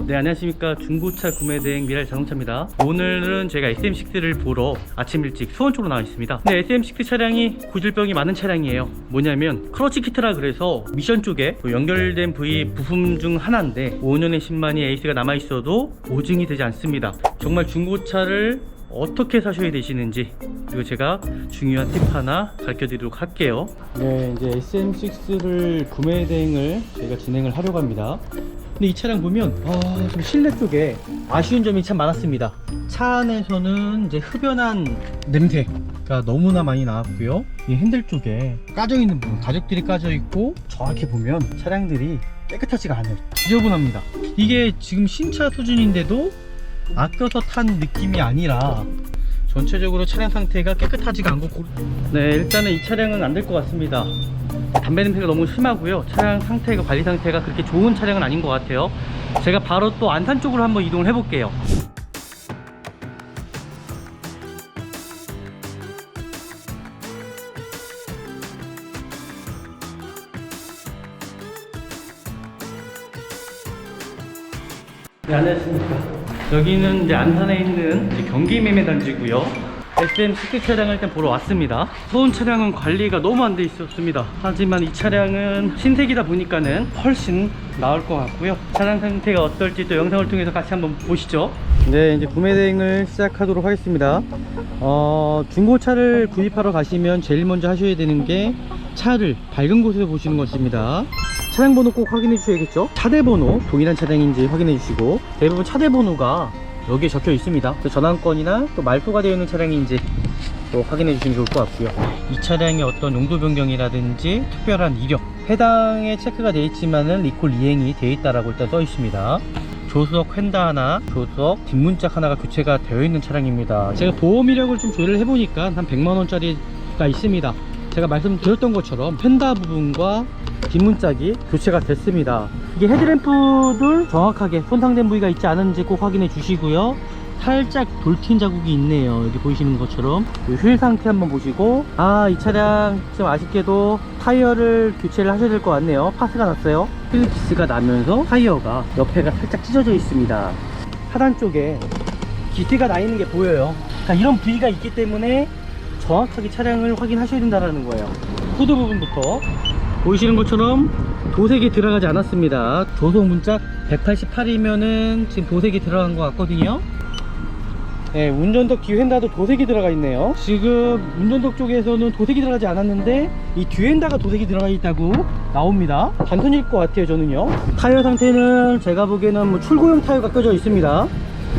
네, 안녕하십니까. 중고차 구매대행 미랄 자동차입니다. 오늘은 제가 SM6를 보러 아침 일찍 수원 쪽으로 나와 있습니다. 근데 SM6 차량이 고질병이 많은 차량이에요. 뭐냐면 클러치 키트라 그래서 미션 쪽에 연결된 부위 부품 중 하나인데 5년의 10만이 에이스가 남아있어도 보증이 되지 않습니다. 정말 중고차를 어떻게 사셔야 되시는지, 그리고 제가 중요한 팁 하나 가르쳐 드리도록 할게요. 네, 이제 SM6를 구매 대행을 저희가 진행을 하려고 합니다. 근데 이 차량 보면 좀 실내 쪽에 아쉬운 점이 참 많았습니다. 차 안에서는 이제 흡연한 냄새가 너무나 많이 나왔고요. 이 핸들 쪽에 까져 있는 부분, 가죽들이 까져 있고, 정확히 보면 차량들이 깨끗하지가 않아요. 지저분합니다. 이게 지금 신차 수준인데도 아껴서 탄 느낌이 아니라 전체적으로 차량 상태가 깨끗하지가 않고, 네, 일단은 이 차량은 안 될 것 같습니다. 담배 냄새가 너무 심하고요. 차량 상태가, 관리 상태가 그렇게 좋은 차량은 아닌 것 같아요. 제가 바로 또 안산 쪽으로 한번 이동을 해 볼게요. 네, 안녕하십니까. 여기는 이제 안산에 있는 이제 경기매매단지고요. SM6 차량을 일단 보러 왔습니다. 소은 차량은 관리가 너무 안 돼 있었습니다. 하지만 이 차량은 신색이다 보니까는 훨씬 나을 것 같고요. 차량 상태가 어떨지 또 영상을 통해서 같이 한번 보시죠. 네, 이제 구매 대행을 시작하도록 하겠습니다. 중고차를 구입하러 가시면 제일 먼저 하셔야 되는 게 차를 밝은 곳에서 보시는 것입니다. 차량 번호 꼭 확인해 주셔야겠죠. 차대 번호 동일한 차량인지 확인해 주시고, 대부분 차대 번호가 여기에 적혀 있습니다. 전환권이나 또 말소가 되어 있는 차량인지 또 확인해 주시면 좋을 것 같고요. 이 차량의 어떤 용도 변경이라든지 특별한 이력, 해당에 체크가 되어 있지만은 리콜 이행이 되어 있다라고 일단 써 있습니다. 조수석 휀다 하나, 조수석 뒷문짝 하나가 교체가 되어 있는 차량입니다. 제가 보험 이력을 좀 조회를 해보니까 한 100만원짜리가 있습니다. 제가 말씀드렸던 것처럼 휀다 부분과 뒷문짝이 교체가 됐습니다. 이게 헤드램프들 정확하게 손상된 부위가 있지 않은지 꼭 확인해 주시고요. 살짝 돌튄 자국이 있네요. 여기 보이시는 것처럼. 휠 상태 한번 보시고, 이 차량 좀 아쉽게도 타이어를 교체를 하셔야 될 것 같네요. 파스가 났어요. 휠 기스가 나면서 타이어가 옆에가 살짝 찢어져 있습니다. 하단 쪽에 기스가 나 있는 게 보여요. 그러니까 이런 부위가 있기 때문에 정확하게 차량을 확인하셔야 된다는 거예요. 후드 부분부터 보이시는 것처럼 도색이 들어가지 않았습니다. 조속 문짝 188이면은 지금 도색이 들어간 것 같거든요. 네, 운전석 뒤핸다도 도색이 들어가 있네요. 지금 운전석 쪽에서는 도색이 들어가지 않았는데 이 뒤핸다가 도색이 들어가 있다고 나옵니다. 단순일 것 같아요, 저는요. 타이어 상태는 제가 보기에는 뭐 출고용 타이어가 껴져 있습니다.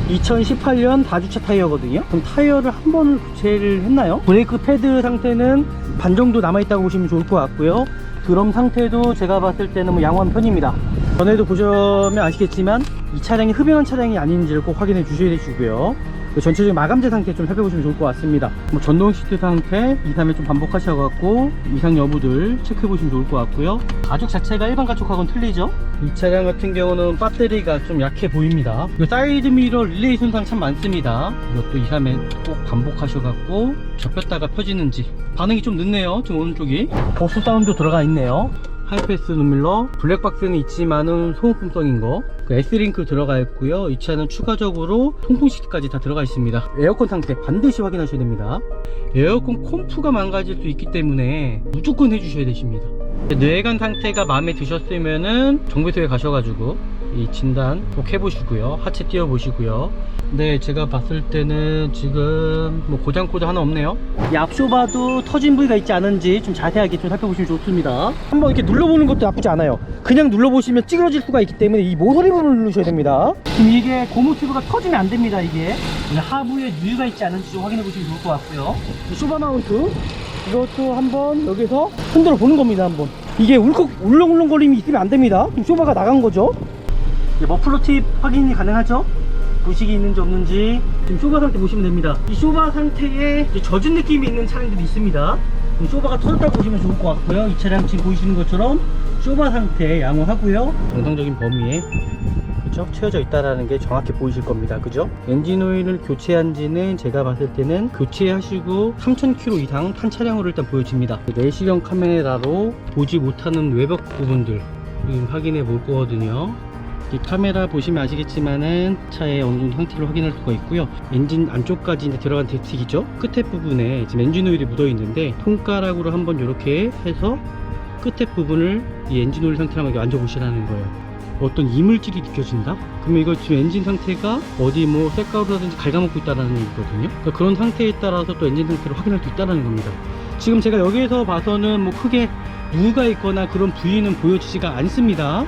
2018년 다주차 타이어거든요. 그럼 타이어를 한 번을 교체를 했나요? 브레이크 패드 상태는 반 정도 남아있다고 보시면 좋을 것 같고요. 드럼 상태도 제가 봤을 때는 뭐 양호한 편입니다. 전에도 보시면 아시겠지만 이 차량이 흡연한 차량이 아닌지를 꼭 확인해 주셔야 되시고요. 전체적인 마감재 상태 좀 살펴보시면 좋을 것 같습니다. 뭐 전동 시트 상태 2, 3회 좀 반복하셔갖고 이상 여부들 체크해 보시면 좋을 것 같고요. 가죽 자체가 일반 가죽하고는 틀리죠. 이 차량 같은 경우는 배터리가 좀 약해 보입니다. 사이드 미러 릴레이 손상 참 많습니다. 이것도 2, 3회 꼭 반복하셔갖고 접혔다가 펴지는지. 반응이 좀 늦네요. 지금 오른쪽이 보스 사운드 들어가 있네요. 하이패스 눈밀러, 블랙박스는 있지만은 소모품성인 거, S링크 들어가 있고요. 이 차는 추가적으로 통풍 시트까지 다 들어가 있습니다. 에어컨 상태 반드시 확인하셔야 됩니다. 에어컨 콤프가 망가질 수 있기 때문에 무조건 해주셔야 되십니다. 내관 상태가 마음에 드셨으면은 정비소에 가셔가지고 이 진단 꼭 해보시고요. 하체 띄워 보시고요. 네, 제가 봤을 때는 지금 뭐 고장 코드 하나 없네요. 이 앞쇼바도 터진 부위가 있지 않은지 좀 자세하게 좀 살펴보시면 좋습니다. 한번 이렇게 눌러보는 것도 나쁘지 않아요. 그냥 눌러보시면 찌그러질 수가 있기 때문에 이 모서리 부분을 누르셔야 됩니다. 지금 이게 고무튜브가 터지면 안 됩니다. 이게 하부에 누유가 있지 않은지 좀 확인해 보시면 좋을 것 같고요. 쇼바 마운트 이것도 한번 여기서 흔들어 보는 겁니다. 한번 이게 울렁울렁거림이 있으면 안 됩니다. 지금 쇼바가 나간 거죠. 머플러 팁 확인이 가능하죠? 부식이 있는지 없는지 지금 쇼바 상태 보시면 됩니다. 이 쇼바 상태에 젖은 느낌이 있는 차량들이 있습니다. 쇼바가 터졌다고 보시면 좋을 것 같고요. 이 차량 지금 보시는 것처럼 쇼바 상태 양호하고요. 정상적인 범위에 그죠? 채워져 있다라는 게 정확히 보이실 겁니다. 그죠? 엔진 오일을 교체한 지는 제가 봤을 때는 교체하시고 3000km 이상 탄 차량으로 일단 보여집니다. 내시경 카메라로 보지 못하는 외벽 부분들 확인해 볼 거거든요. 이 카메라 보시면 아시겠지만은 차의 어느 정도 상태를 확인할 수가 있고요. 엔진 안쪽까지 이제 들어간 데틱이죠. 끝에 부분에 지금 엔진 오일이 묻어 있는데 손가락으로 한번 이렇게 해서 끝에 부분을 이 엔진 오일 상태를 한번 만져보시라는 거예요. 어떤 이물질이 느껴진다? 그러면 이거 지금 엔진 상태가 어디 뭐 쇳가루라든지 갉아먹고 있다는 얘기거든요. 그러니까 그런 상태에 따라서 또 엔진 상태를 확인할 수 있다는 겁니다. 지금 제가 여기에서 봐서는 뭐 크게 누가 있거나 그런 부위는 보여지지가 않습니다.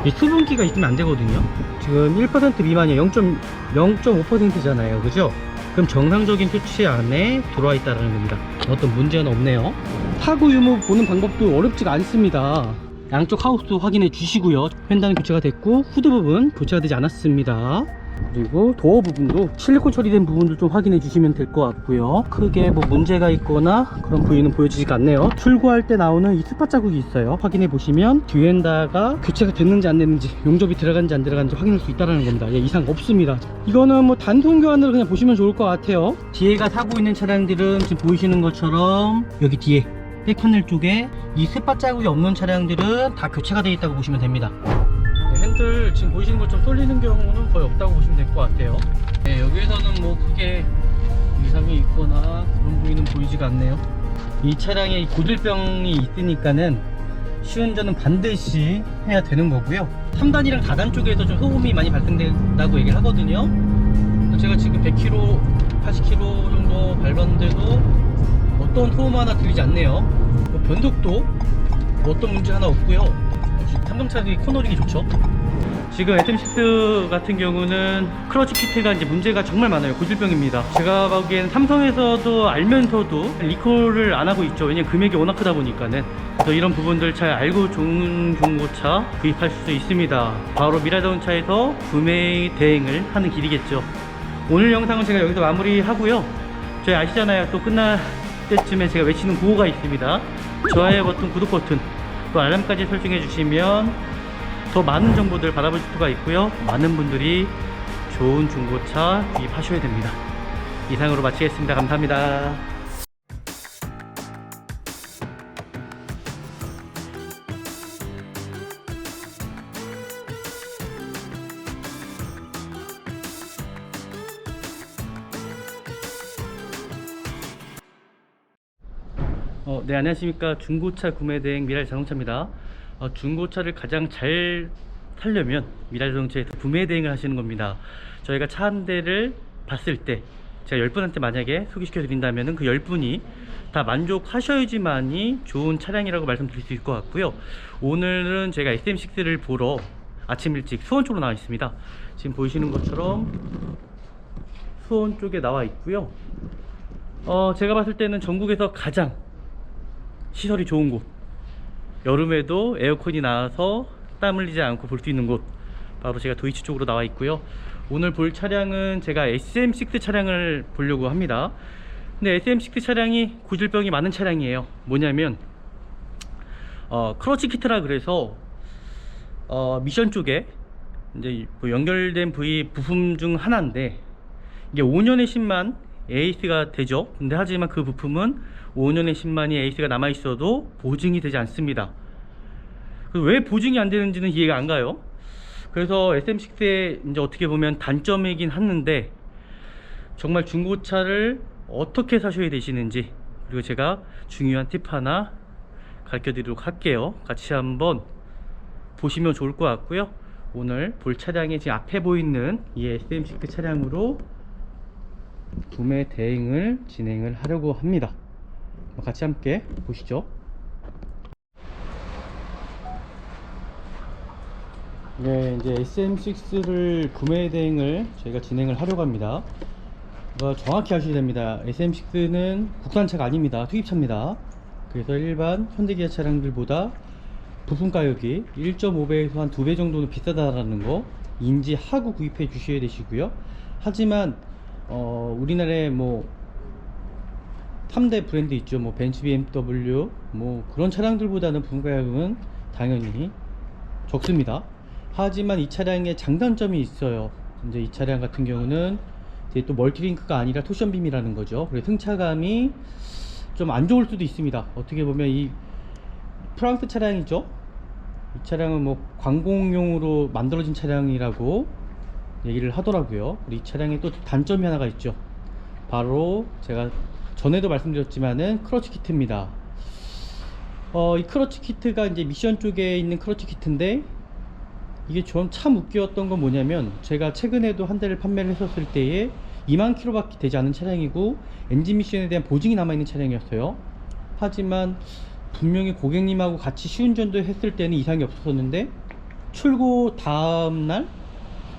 이 수분기가 있으면 안 되거든요. 지금 1% 미만이에요. 0.5%잖아요. 그죠? 그럼 정상적인 표치 안에 들어와 있다는 겁니다. 어떤 문제는 없네요. 타구 유무 보는 방법도 어렵지가 않습니다. 양쪽 하우스 확인해 주시고요. 펜다는 교체가 됐고 후드 부분 교체가 되지 않았습니다. 그리고 도어 부분도 실리콘 처리된 부분도 좀 확인해 주시면 될 것 같고요. 크게 뭐 문제가 있거나 그런 부위는 보여지지가 않네요. 출고할 때 나오는 이 스팟 자국이 있어요. 확인해 보시면 뒤엔다가 교체가 됐는지 안 됐는지, 용접이 들어간지 안 들어간지 확인할 수 있다는 겁니다. 예, 이상 없습니다. 이거는 뭐 단순 교환으로 그냥 보시면 좋을 것 같아요. 뒤에가 타고 있는 차량들은 지금 보이시는 것처럼 여기 뒤에 백패널 쪽에 이 스팟 자국이 없는 차량들은 다 교체가 되어 있다고 보시면 됩니다. 핸들 지금 보이시는 것처럼 쏠리는 경우는 거의 없다고 보시면 될 것 같아요. 네, 여기에서는 뭐 크게 이상이 있거나 그런 부위는 보이지가 않네요. 이 차량에 고질병이 있으니까는 시운전은 반드시 해야 되는 거고요. 3단이랑 4단 쪽에서 좀 소음이 많이 발생된다고 얘기를 하거든요. 제가 지금 100km, 80km 정도 밟았는데도 어떤 소음 하나 들리지 않네요. 뭐 변속도 뭐 어떤 문제 하나 없고요. 삼성차들이 코너링이 좋죠. 지금 SM6 같은 경우는 클러치 키트가 이제 문제가 정말 많아요. 고질병입니다. 제가 보기에는 삼성에서도 알면서도 리콜을 안 하고 있죠. 왜냐면 금액이 워낙 크다 보니까는. 그래서 이런 부분들 잘 알고 좋은 중고차 구입할 수 있습니다. 바로 미라자동차에서 구매 대행을 하는 길이겠죠. 오늘 영상은 제가 여기서 마무리하고요. 저희 아시잖아요. 또 끝날 때쯤에 제가 외치는 구호가 있습니다. 좋아요 버튼, 구독 버튼, 또 알람까지 설정해 주시면 더 많은 정보들 받아볼 수가 있고요. 많은 분들이 좋은 중고차 구입하셔야 됩니다. 이상으로 마치겠습니다. 감사합니다. 네, 안녕하십니까. 중고차 구매대행 미라자동차입니다. 중고차를 가장 잘 살려면 미라자동차에서 구매대행을 하시는 겁니다. 저희가 차 한 대를 봤을 때 제가 10분한테 만약에 소개시켜 드린다면 그 10분이 다 만족하셔야지만이 좋은 차량이라고 말씀드릴 수 있을 것 같고요. 오늘은 제가 SM6를 보러 아침 일찍 수원 쪽으로 나와 있습니다. 지금 보이시는 것처럼 수원 쪽에 나와 있고요. 제가 봤을 때는 전국에서 가장 시설이 좋은 곳, 여름에도 에어컨이 나와서 땀 흘리지 않고 볼 수 있는 곳, 바로 제가 도이치 쪽으로 나와 있고요. 오늘 볼 차량은 제가 SM6 차량을 보려고 합니다. 근데 SM6 차량이 고질병이 많은 차량이에요. 뭐냐면 클러치 키트라 그래서 미션 쪽에 이제 뭐 연결된 부위 부품 중 하나인데 이게 5년에 10만 AS가 되죠. 근데 하지만 그 부품은 5년에 10만이 AS가 남아있어도 보증이 되지 않습니다. 왜 보증이 안 되는지는 이해가 안 가요. 그래서 SM6의 이제 어떻게 보면 단점이긴 하는데 정말 중고차를 어떻게 사셔야 되시는지, 그리고 제가 중요한 팁 하나 가르쳐 드리도록 할게요. 같이 한번 보시면 좋을 것 같고요. 오늘 볼 차량이 지금 앞에 보이는 이 SM6 차량으로 구매 대행을 진행을 하려고 합니다. 같이 함께 보시죠. 네, 이제 SM6를 구매 대행을 저희가 진행을 하려고 합니다. 정확히 아셔야 됩니다. SM6는 국산차가 아닙니다. 투입차입니다. 그래서 일반 현대기아 차량들보다 부품 가격이 1.5배에서 한 2배 정도는 비싸다라는 거 인지하고 구입해 주셔야 되시고요. 하지만 우리나라에 뭐 3대 브랜드 있죠. 뭐 벤츠, BMW 뭐 그런 차량들보다는 부품 가격은 당연히 적습니다. 하지만 이 차량에 장단점이 있어요. 이제 이 차량 같은 경우는 이제 또 멀티링크가 아니라 토션빔이라는 거죠. 그래서 승차감이 좀 안 좋을 수도 있습니다. 어떻게 보면 이 프랑스 차량이죠. 이 차량은 뭐 관공용으로 만들어진 차량이라고 얘기를 하더라고요. 이 차량에 또 단점이 하나가 있죠. 바로 제가 전에도 말씀드렸지만은 크러치 키트입니다. 이 크러치 키트가 이제 미션 쪽에 있는 크러치 키트인데, 이게 좀 참 웃겼던 건 뭐냐면, 제가 최근에도 한 대를 판매를 했었을 때에 2만 킬로밖에 되지 않은 차량이고 엔진 미션에 대한 보증이 남아있는 차량이었어요. 하지만 분명히 고객님하고 같이 시운전도 했을 때는 이상이 없었는데, 출고 다음날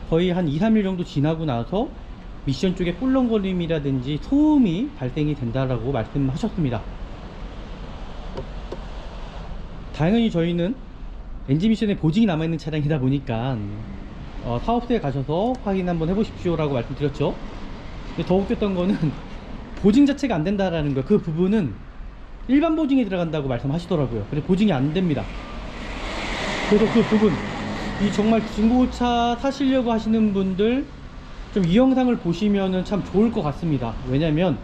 거의 한 2-3일 정도 지나고 나서 미션 쪽에 꿀렁거림이라든지 소음이 발생이 된다라고 말씀하셨습니다. 당연히 저희는 엔진 미션에 보증이 남아있는 차량이다 보니까 사업소에 가셔서 확인 한번 해보십시오 라고 말씀드렸죠. 근데 더 웃겼던 거는 보증 자체가 안 된다라는 거, 그 부분은 일반 보증이 들어간다고 말씀하시더라고요. 근데 보증이 안 됩니다. 그래서 그 부분, 이 정말 중고차 사시려고 하시는 분들 좀 이 영상을 보시면은 참 좋을 것 같습니다. 왜냐면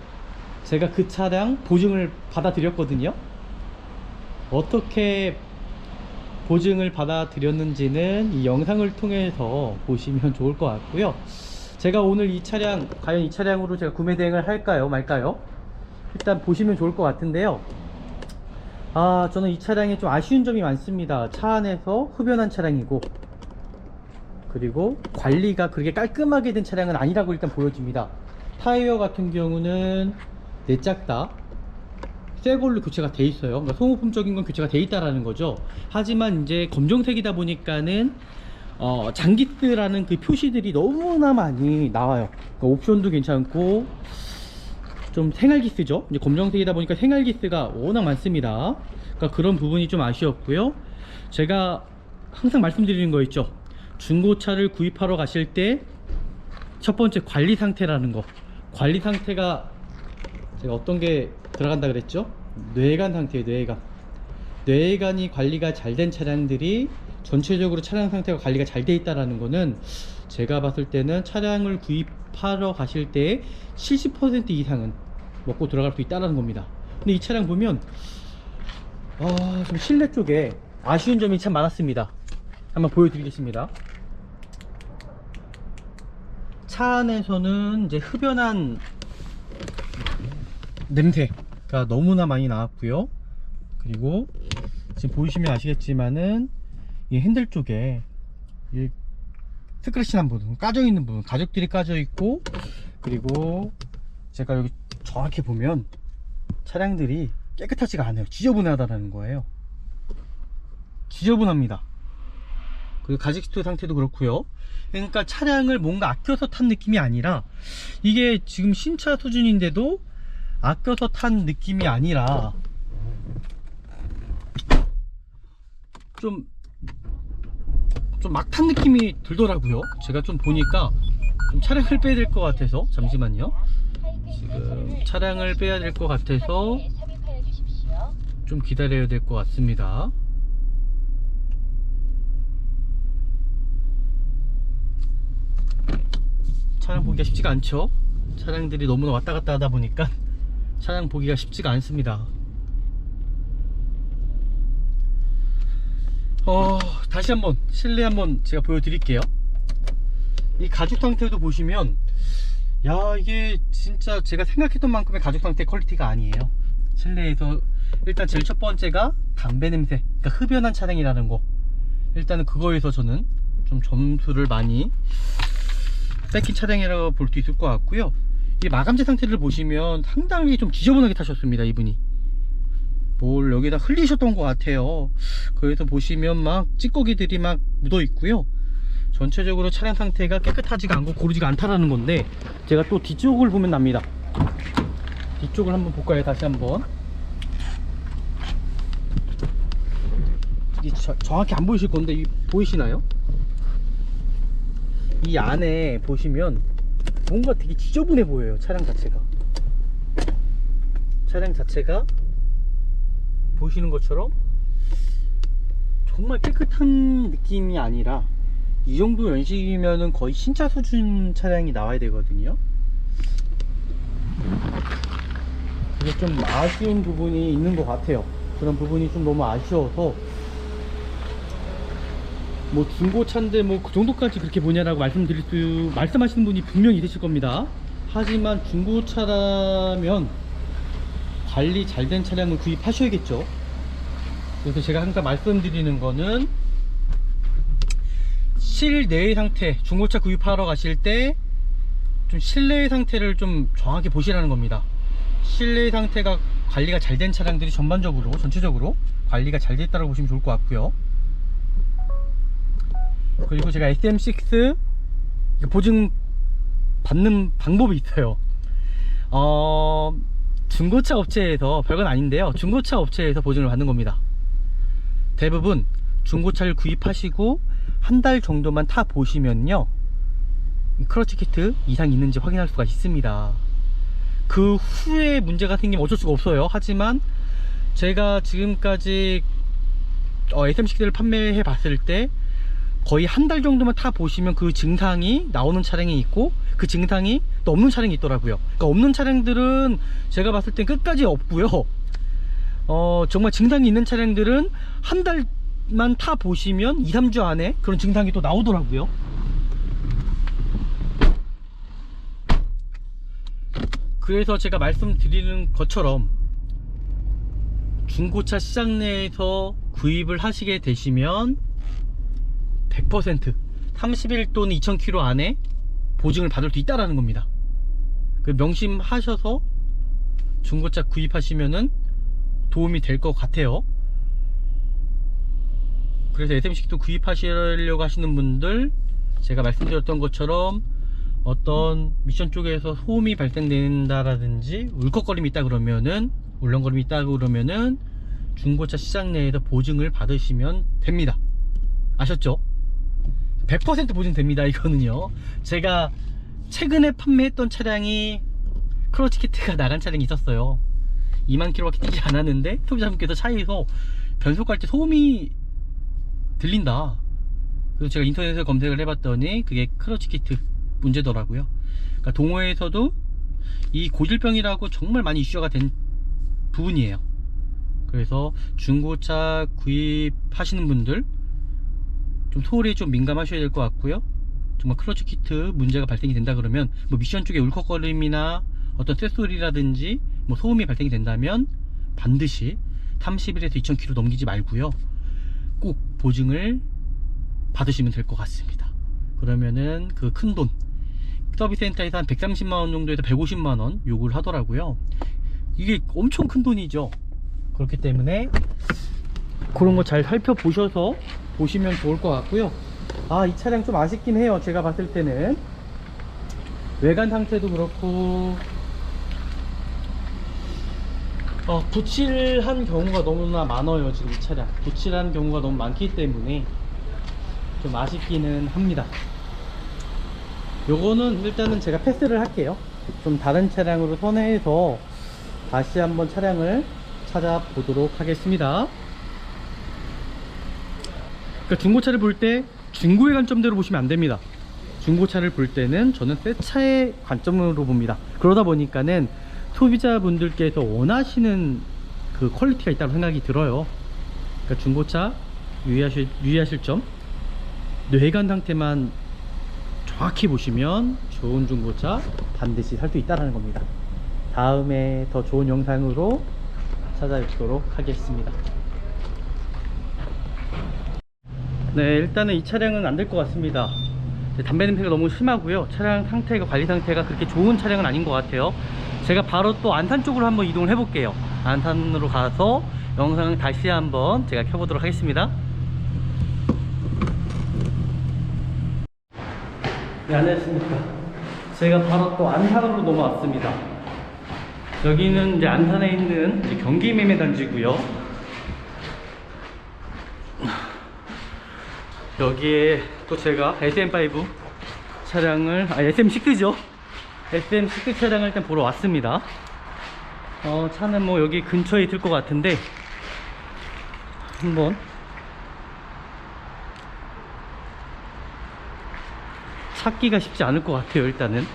제가 그 차량 보증을 받아 드렸거든요. 어떻게 보증을 받아 드렸는지는 이 영상을 통해서 보시면 좋을 것 같고요. 제가 오늘 이 차량, 과연 이 차량으로 제가 구매 대행을 할까요 말까요, 일단 보시면 좋을 것 같은데요. 저는 이 차량에 좀 아쉬운 점이 많습니다. 차 안에서 흡연한 차량이고, 그리고 관리가 그렇게 깔끔하게 된 차량은 아니라고 일단 보여집니다. 타이어 같은 경우는 4짝 다 새 걸로 교체가 돼 있어요. 그러니까 소모품적인 건 교체가 돼 있다라는 거죠. 하지만 이제 검정색이다 보니까는 장기스라는 그 표시들이 너무나 많이 나와요. 그러니까 옵션도 괜찮고 좀 생활기스죠. 이제 검정색이다 보니까 생활기스가 워낙 많습니다. 그러니까 그런 부분이 좀 아쉬웠고요. 제가 항상 말씀드리는 거 있죠. 중고차를 구입하러 가실 때 첫 번째 관리 상태라는 거. 관리 상태가 제가 어떤 게 들어간다 그랬죠? 뇌관 상태예요. 뇌관이 관리가 잘 된 차량들이 전체적으로 차량 상태가 관리가 잘 돼 있다라는 거는, 제가 봤을 때는 차량을 구입하러 가실 때 70% 이상은 먹고 들어갈 수 있다는 겁니다. 근데 이 차량 보면 좀 실내 쪽에 아쉬운 점이 참 많았습니다. 한번 보여드리겠습니다. 차 안에서는 이제 흡연한 냄새가 너무나 많이 나왔고요. 그리고 지금 보시면 아시겠지만은 이 핸들 쪽에 이 스크래치 난 부분, 까져 있는 부분, 가죽들이 까져 있고, 그리고 제가 여기 정확히 보면 차량들이 깨끗하지가 않아요. 지저분하다라는 거예요. 지저분합니다. 그리고 가죽 상태도 그렇고요. 그러니까 차량을 뭔가 아껴서 탄 느낌이 아니라, 이게 지금 신차 수준인데도 아껴서 탄 느낌이 아니라 좀 막 탄 느낌이 들더라고요. 제가 좀 보니까 좀 차량을 빼야 될 것 같아서, 잠시만요. 지금 차량을 빼야 될 것 같아서 좀 기다려야 될 것 같습니다. 차량 보기가 쉽지가 않죠. 차량들이 너무나 왔다 갔다 하다 보니까 차량 보기가 쉽지가 않습니다. 다시 한번 실내 한번 제가 보여드릴게요. 이 가죽 상태도 보시면, 야, 이게 진짜 제가 생각했던 만큼의 가죽 상태 퀄리티가 아니에요. 실내에서 일단 제일 첫 번째가 담배 냄새, 그러니까 흡연한 차량이라는 거. 일단은 그거에서 저는 좀 점수를 많이 뺏긴 차량이라고 볼 수 있을 것 같고요. 이 마감재 상태를 보시면 상당히 좀 지저분하게 타셨습니다. 이분이 뭘 여기다 흘리셨던 것 같아요. 그래서 보시면 막 찌꺼기들이 막 묻어 있고요. 전체적으로 차량 상태가 깨끗하지가 않고 고르지가 않다라는 건데, 제가 또 뒤쪽을 보면 납니다. 뒤쪽을 한번 볼까요? 다시 한번. 이게 정확히 안 보이실 건데, 보이시나요? 이 안에 보시면 뭔가 되게 지저분해 보여요. 차량 자체가 보시는 것처럼 정말 깨끗한 느낌이 아니라, 이 정도 연식이면은 거의 신차 수준 차량이 나와야 되거든요. 그게 좀 아쉬운 부분이 있는 것 같아요. 그런 부분이 좀 너무 아쉬워서 뭐 중고차인데 뭐 그 정도까지 그렇게 보냐라고 말씀하시는 분이 분명히 있으실 겁니다. 하지만 중고차라면 관리 잘 된 차량을 구입하셔야겠죠. 그래서 제가 항상 말씀드리는 거는 실내의 상태, 중고차 구입하러 가실 때 좀 실내의 상태를 좀 정확히 보시라는 겁니다. 실내의 상태가 관리가 잘 된 차량들이 전체적으로 관리가 잘 됐다고 보시면 좋을 것 같고요. 그리고 제가 SM6 보증 받는 방법이 있어요. 중고차 업체에서, 별건 아닌데요, 중고차 업체에서 보증을 받는 겁니다. 대부분 중고차를 구입하시고 한 달 정도만 타 보시면요, 클러치 키트 이상이 있는지 확인할 수가 있습니다. 그 후에 문제가 생기면 어쩔 수가 없어요. 하지만 제가 지금까지 SM6를 판매해 봤을 때 거의 한 달 정도만 타 보시면 그 증상이 나오는 차량이 있고 그 증상이 또 없는 차량이 있더라고요. 그러니까 없는 차량들은 제가 봤을 땐 끝까지 없고요. 정말 증상이 있는 차량들은 한 달만 타 보시면 2~3주 안에 그런 증상이 또 나오더라고요. 그래서 제가 말씀드리는 것처럼 중고차 시장 내에서 구입을 하시게 되시면 100% 30일 또는 2000km 안에 보증을 받을 수 있다는 겁니다. 그 명심하셔서 중고차 구입하시면은 도움이 될 것 같아요. 그래서 SM6도 구입하시려고 하시는 분들, 제가 말씀드렸던 것처럼 어떤 미션 쪽에서 소음이 발생된다라든지 울컥거림이 있다 그러면은, 울렁거림이 있다 그러면은 중고차 시장 내에서 보증을 받으시면 됩니다. 아셨죠? 100% 보증됩니다. 이거는요, 제가 최근에 판매했던 차량이 클러치 키트가 나간 차량이 있었어요. 2만 킬로밖에 뛰지 않았는데 소비자분께서 차에서 변속 갈 때 소음이 들린다. 그래서 제가 인터넷에서 검색을 해봤더니 그게 클러치 키트 문제더라고요. 그러니까 동호회에서도 이 고질병이라고 정말 많이 이슈가 된 부분이에요. 그래서 중고차 구입하시는 분들 좀 소리에 좀 민감하셔야 될 것 같고요. 정말 클러치 키트 문제가 발생이 된다 그러면 뭐 미션 쪽에 울컥거림이나 어떤 쇳소리라든지 뭐 소음이 발생이 된다면 반드시 30일에서 2000km 넘기지 말고요, 꼭 보증을 받으시면 될 것 같습니다. 그러면은 그 큰돈, 서비스 센터에서 한 130만원 정도에서 150만원 요구를 하더라고요. 이게 엄청 큰 돈이죠. 그렇기 때문에 그런 거 잘 살펴보셔서 보시면 좋을 것 같고요. 이 차량 좀 아쉽긴 해요. 제가 봤을 때는 외관 상태도 그렇고 부칠한 경우가 너무나 많아요. 지금 이 차량 부칠한 경우가 너무 많기 때문에 좀 아쉽기는 합니다. 요거는 일단은 제가 패스를 할게요. 좀 다른 차량으로 선회해서 다시 한번 차량을 찾아보도록 하겠습니다. 그러니까 중고차를 볼 때 중고의 관점대로 보시면 안 됩니다. 중고차를 볼 때는 저는 새 차의 관점으로 봅니다. 그러다 보니까는 소비자분들께서 원하시는 그 퀄리티가 있다고 생각이 들어요. 그러니까 중고차 유의하실 점, 외관 상태만 정확히 보시면 좋은 중고차 반드시 살 수 있다는 겁니다. 다음에 더 좋은 영상으로 찾아뵙도록 하겠습니다. 네, 일단은 이 차량은 안 될 것 같습니다. 담배 냄새가 너무 심하고요, 차량 상태가, 관리 상태가 그렇게 좋은 차량은 아닌 것 같아요. 제가 바로 또 안산 쪽으로 한번 이동을 해 볼게요. 안산으로 가서 영상을 다시 한번 제가 켜보도록 하겠습니다. 네, 안녕하십니까. 제가 바로 또 안산으로 넘어왔습니다. 여기는 이제 안산에 있는 이제 경기 매매 단지고요. 여기에 또 제가 SM5 차량을, SM6죠. SM6 차량을 일단 보러 왔습니다. 차는 뭐 여기 근처에 있을 것 같은데 한번 찾기가 쉽지 않을 것 같아요. 일단은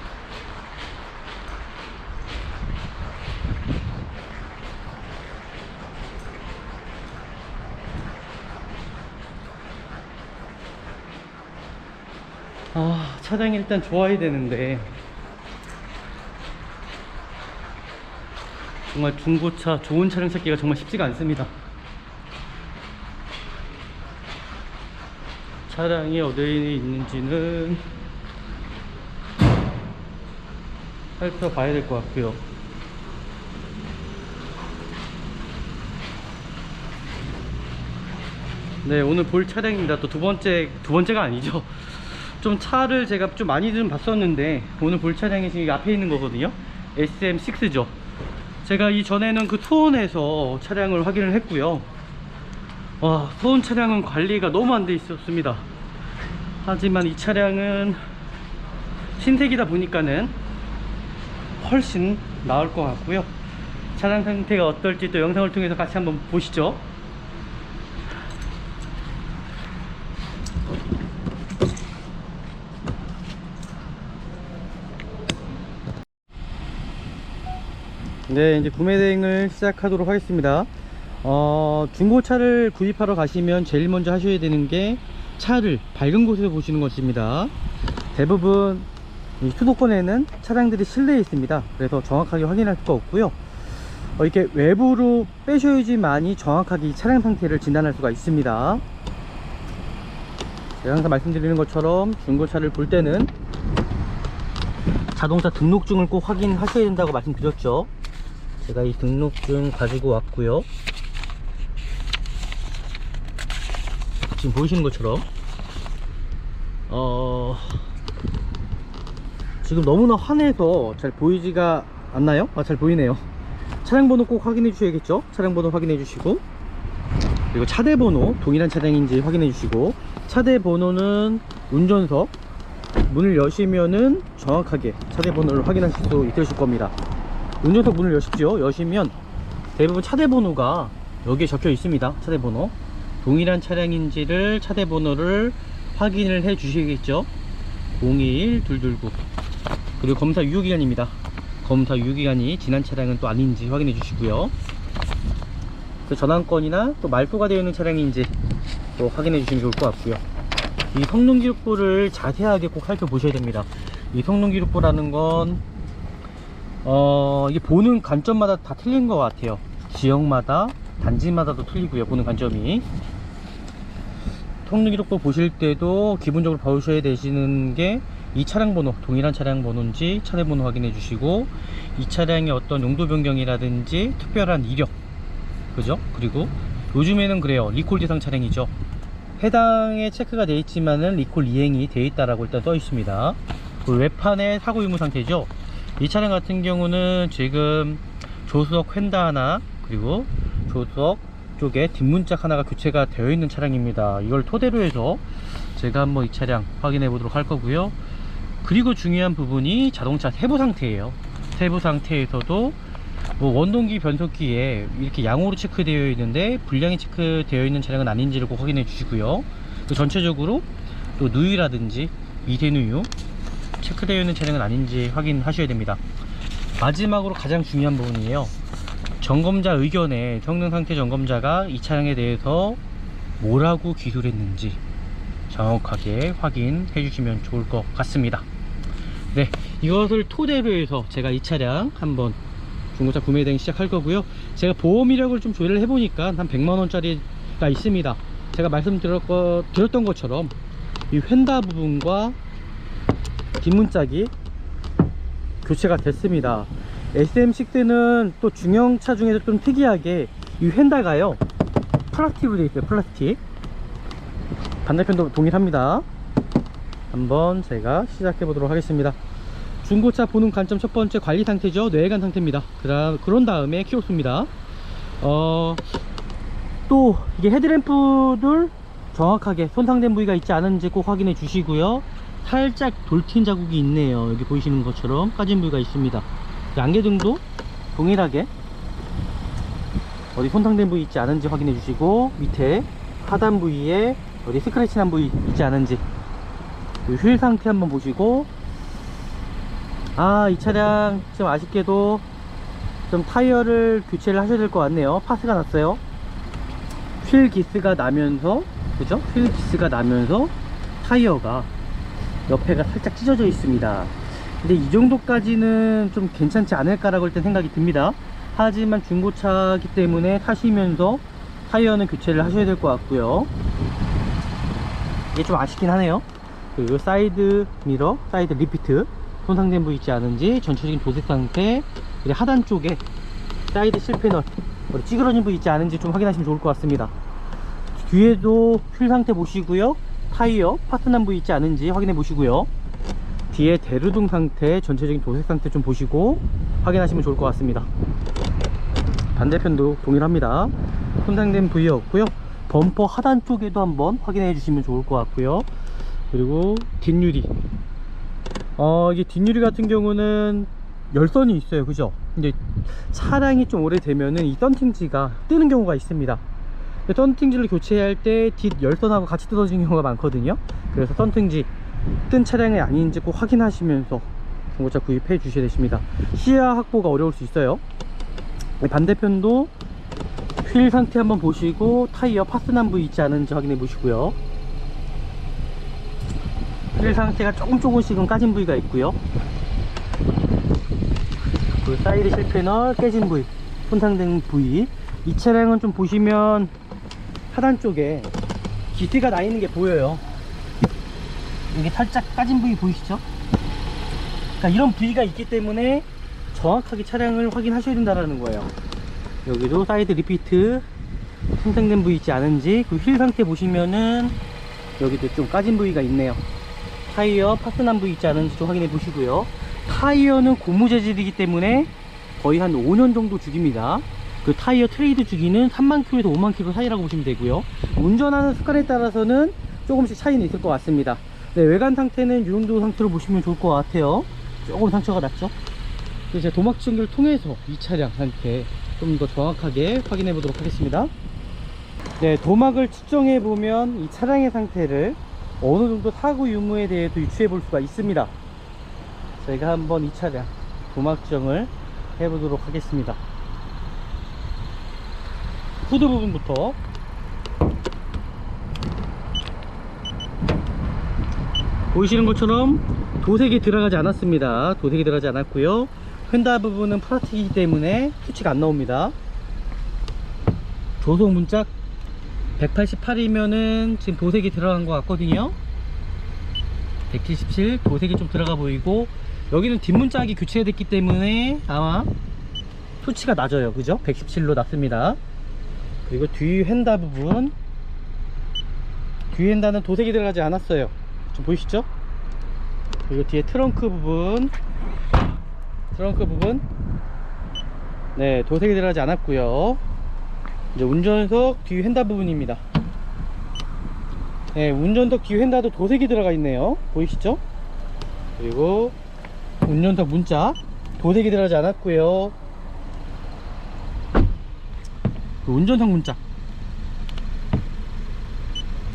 차량이 일단 좋아야 되는데 정말 중고차 좋은 차량 찾기가 정말 쉽지가 않습니다. 차량이 어디에 있는지는 살펴봐야 될 것 같고요. 네, 오늘 볼 차량입니다. 또 두 번째가 아니죠. 좀 차를 제가 좀 많이 좀 봤었는데 오늘 볼 차량이 지금 앞에 있는 거거든요. SM6죠. 제가 이전에는 그 투혼에서 차량을 확인을 했고요. 와, 투혼 차량은 관리가 너무 안 돼 있었습니다. 하지만 이 차량은 신색이다 보니까는 훨씬 나을 것 같고요. 차량 상태가 어떨지 또 영상을 통해서 같이 한번 보시죠. 네, 이제 구매 대행을 시작하도록 하겠습니다. 중고차를 구입하러 가시면 제일 먼저 하셔야 되는 게 차를 밝은 곳에서 보시는 것입니다. 대부분 이 수도권에는 차량들이 실내에 있습니다. 그래서 정확하게 확인할 수가 없고요. 이렇게 외부로 빼셔야지만이 정확하게 이 차량 상태를 진단할 수가 있습니다. 제가 항상 말씀드리는 것처럼 중고차를 볼 때는 자동차 등록증을 꼭 확인하셔야 된다고 말씀드렸죠. 제가 이 등록증 가지고 왔고요. 지금 보이시는 것처럼 지금 너무나 환해서 잘 보이지가 않나요? 잘 보이네요. 차량 번호 꼭 확인해 주셔야겠죠. 차량 번호 확인해 주시고, 그리고 차대 번호 동일한 차량인지 확인해 주시고, 차대 번호는 운전석 문을 여시면은 정확하게 차대 번호를 확인하실 수 있으실 겁니다. 운전석 문을 여시면 대부분 차대 번호가 여기에 적혀 있습니다. 차대 번호 동일한 차량인지를 차대 번호를 확인을 해 주시겠죠. 021229. 그리고 검사 유효기간입니다. 검사 유효기간이 지난 차량은 또 아닌지 확인해 주시고요. 그 전환권이나 또 말소가 되어 있는 차량인지 또 확인해 주시면 좋을 것 같고요. 이 성능 기록부를 자세하게 꼭 살펴보셔야 됩니다. 이 성능 기록부라는 건 이게 보는 관점마다 다 틀린 것 같아요. 지역마다 단지마다도 틀리고요. 보는 관점이. 성능 기록부 보실 때도 기본적으로 봐주셔야 되시는 게 이 차량 번호, 동일한 차량 번호인지 차량 번호 확인해 주시고, 이 차량의 어떤 용도 변경이라든지 특별한 이력, 그죠? 그리고 요즘에는 그래요. 리콜 대상 차량이죠. 해당에 체크가 되어 있지만은 리콜 이행이 되어 있다라고 일단 써 있습니다. 그 외판의 사고 유무 상태죠. 이 차량 같은 경우는 지금 조수석 휀다 하나, 그리고 조수석 쪽에 뒷문짝 하나가 교체가 되어 있는 차량입니다. 이걸 토대로 해서 제가 한번 이 차량 확인해 보도록 할 거고요. 그리고 중요한 부분이 자동차 세부 상태예요. 세부 상태에서도 원동기 변속기에 이렇게 양호로 체크되어 있는데 불량이 체크되어 있는 차량은 아닌지를 꼭 확인해 주시고요. 또 전체적으로 또 누유라든지 미세누유 체크되어 있는 차량은 아닌지 확인하셔야 됩니다. 마지막으로 가장 중요한 부분이에요. 점검자 의견에 성능 상태 점검자가 이 차량에 대해서 뭐라고 기술했는지 정확하게 확인해 주시면 좋을 것 같습니다. 네, 이것을 토대로 해서 제가 이 차량 한번 중고차 구매 대행 시작할 거고요. 제가 보험 이력을 좀 조회를 해보니까 한 100만원짜리가 있습니다. 제가 말씀드렸던 것처럼 이 휀다 부분과 뒷문짝이 교체가 됐습니다. SM6는 또 중형차 중에서 좀 특이하게 이 휀다가요 플라스틱으로 되어 있어요. 플라스틱. 반대편도 동일합니다. 한번 제가 시작해 보도록 하겠습니다. 중고차 보는 관점 첫 번째 관리 상태죠. 내외관 상태입니다. 그런 다음에 키로수입니다. 또 이게 헤드램프들 정확하게 손상된 부위가 있지 않은지 꼭 확인해 주시고요. 살짝 돌튄 자국이 있네요. 여기 보이시는 것처럼 까진 부위가 있습니다. 안개등도 동일하게 어디 손상된 부위 있지 않은지 확인해 주시고, 밑에 하단 부위에 어디 스크래치 난 부위 있지 않은지, 휠 상태 한번 보시고, 이 차량 좀 아쉽게도 좀 타이어를 교체를 하셔야 될 것 같네요. 파스가 났어요. 휠 기스가 나면서, 그죠? 휠 기스가 나면서 타이어가 옆에가 살짝 찢어져 있습니다. 근데 이 정도까지는 좀 괜찮지 않을까라고 일단 생각이 듭니다. 하지만 중고차이기 때문에 타시면서 타이어는 교체를 하셔야 될 것 같고요. 이게 좀 아쉽긴 하네요. 그리고 사이드 미러, 사이드 리피트 손상된 부위 있지 않은지, 전체적인 도색 상태, 그리고 하단 쪽에 사이드 실패널 찌그러진 부위 있지 않은지 좀 확인하시면 좋을 것 같습니다. 뒤에도 휠 상태 보시고요. 타이어 파스난 부위 있지 않은지 확인해 보시고요. 뒤에 대루등 상태, 전체적인 도색 상태 좀 보시고 확인하시면 좋을 것 같습니다. 반대편도 동일합니다. 손상된 부위 없고요. 범퍼 하단 쪽에도 한번 확인해 주시면 좋을 것 같고요. 그리고 뒷유리, 이게 뒷유리 같은 경우는 열선이 있어요, 그죠? 근데 차량이 좀 오래되면은 이 썬팅지가 뜨는 경우가 있습니다. 썬팅지를 교체할 때 뒷 열선하고 같이 뜯어지는 경우가 많거든요. 그래서 썬팅지 뜬 차량이 아닌지 꼭 확인하시면서 중고차 구입해 주셔야 되십니다. 시야 확보가 어려울 수 있어요. 반대편도 휠 상태 한번 보시고 타이어 파스난 부위 있지 않은지 확인해 보시고요. 휠 상태가 조금씩은 까진 부위가 있고요. 그 사이드 실패널 깨진 부위, 손상된 부위, 이 차량은 좀 보시면 하단 쪽에 기스가 나 있는 게 보여요. 이게 살짝 까진 부위 보이시죠? 그러니까 이런 부위가 있기 때문에 정확하게 차량을 확인하셔야 된다는 거예요. 여기도 사이드 리피트 손상된 부위 있지 않은지, 그 휠 상태 보시면은 여기도 좀 까진 부위가 있네요. 타이어 파스난 부위 있지 않은지 좀 확인해 보시고요. 타이어는 고무 재질이기 때문에 거의 한 5년 정도 주기입니다. 그 타이어 트레이드 주기는 3만km에서 5만km 사이라고 보시면 되고요. 운전하는 습관에 따라서는 조금씩 차이는 있을 것 같습니다. 네, 외관 상태는 이 정도 상태로 보시면 좋을 것 같아요. 조금 상처가 났죠? 이제 도막 측정기를 통해서 이 차량 상태 좀 더 정확하게 확인해 보도록 하겠습니다. 네, 도막을 측정해 보면 이 차량의 상태를 어느 정도 사고 유무에 대해서 유추해 볼 수가 있습니다. 저희가 한번 이 차량 도막 측정을 해 보도록 하겠습니다. 후드 부분부터 보이시는 것처럼 도색이 들어가지 않았습니다. 도색이 들어가지 않았고요. 휀다 부분은 플라스틱이기 때문에 수치가 안 나옵니다. 조속 문짝 188이면은 지금 도색이 들어간 것 같거든요. 177 도색이 좀 들어가 보이고, 여기는 뒷문짝이 교체됐기 때문에 아마 수치가 낮아요, 그죠? 117로 낮습니다. 그리고 뒤 휀다 부분, 뒤 휀다는 도색이 들어가지 않았어요. 좀 보이시죠? 그리고 뒤에 트렁크 부분, 네, 도색이 들어가지 않았고요. 이제 운전석 뒤 휀다 부분입니다. 네, 운전석 뒤 휀다도 도색이 들어가 있네요. 보이시죠? 그리고 운전석 문짝 도색이 들어가지 않았고요. 그 운전석 문짝,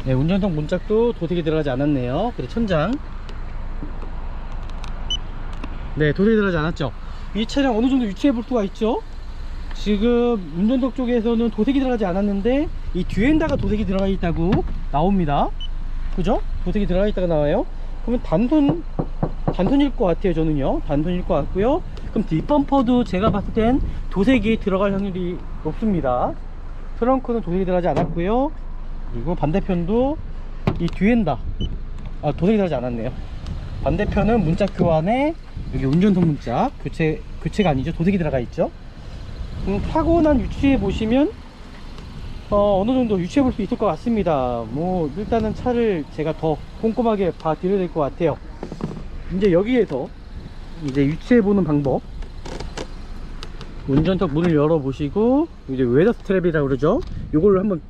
네, 운전석 문짝도 도색이 들어가지 않았네요. 그리고 천장, 네, 도색이 들어가지 않았죠. 이 차량 어느 정도 유추해 볼 수가 있죠. 지금 운전석 쪽에서는 도색이 들어가지 않았는데 이 뒤엔다가 도색이 들어가 있다고 나옵니다. 그죠? 도색이 들어가 있다가 나와요. 그러면 단순일 것 같아요. 저는요, 단순일 것 같고요. 그럼 뒷범퍼도 제가 봤을 땐 도색이 들어갈 확률이 높습니다. 트렁크는 도색이 들어가지 않았고요. 그리고 반대편도 이 뒤엔다, 도색이 들어가지 않았네요. 반대편은 문짝 교환에 여기 운전석 문짝 교체가 아니죠, 도색이 들어가 있죠. 사고 난 유추해 보시면 어느 정도 유추해 볼 수 있을 것 같습니다. 뭐 일단은 차를 제가 더 꼼꼼하게 봐 드려야 될 것 같아요. 이제 여기에서 이제 유추해 보는 방법, 운전석 문을 열어 보시고 이제 웨더 스트랩이라고 그러죠. 요걸 한번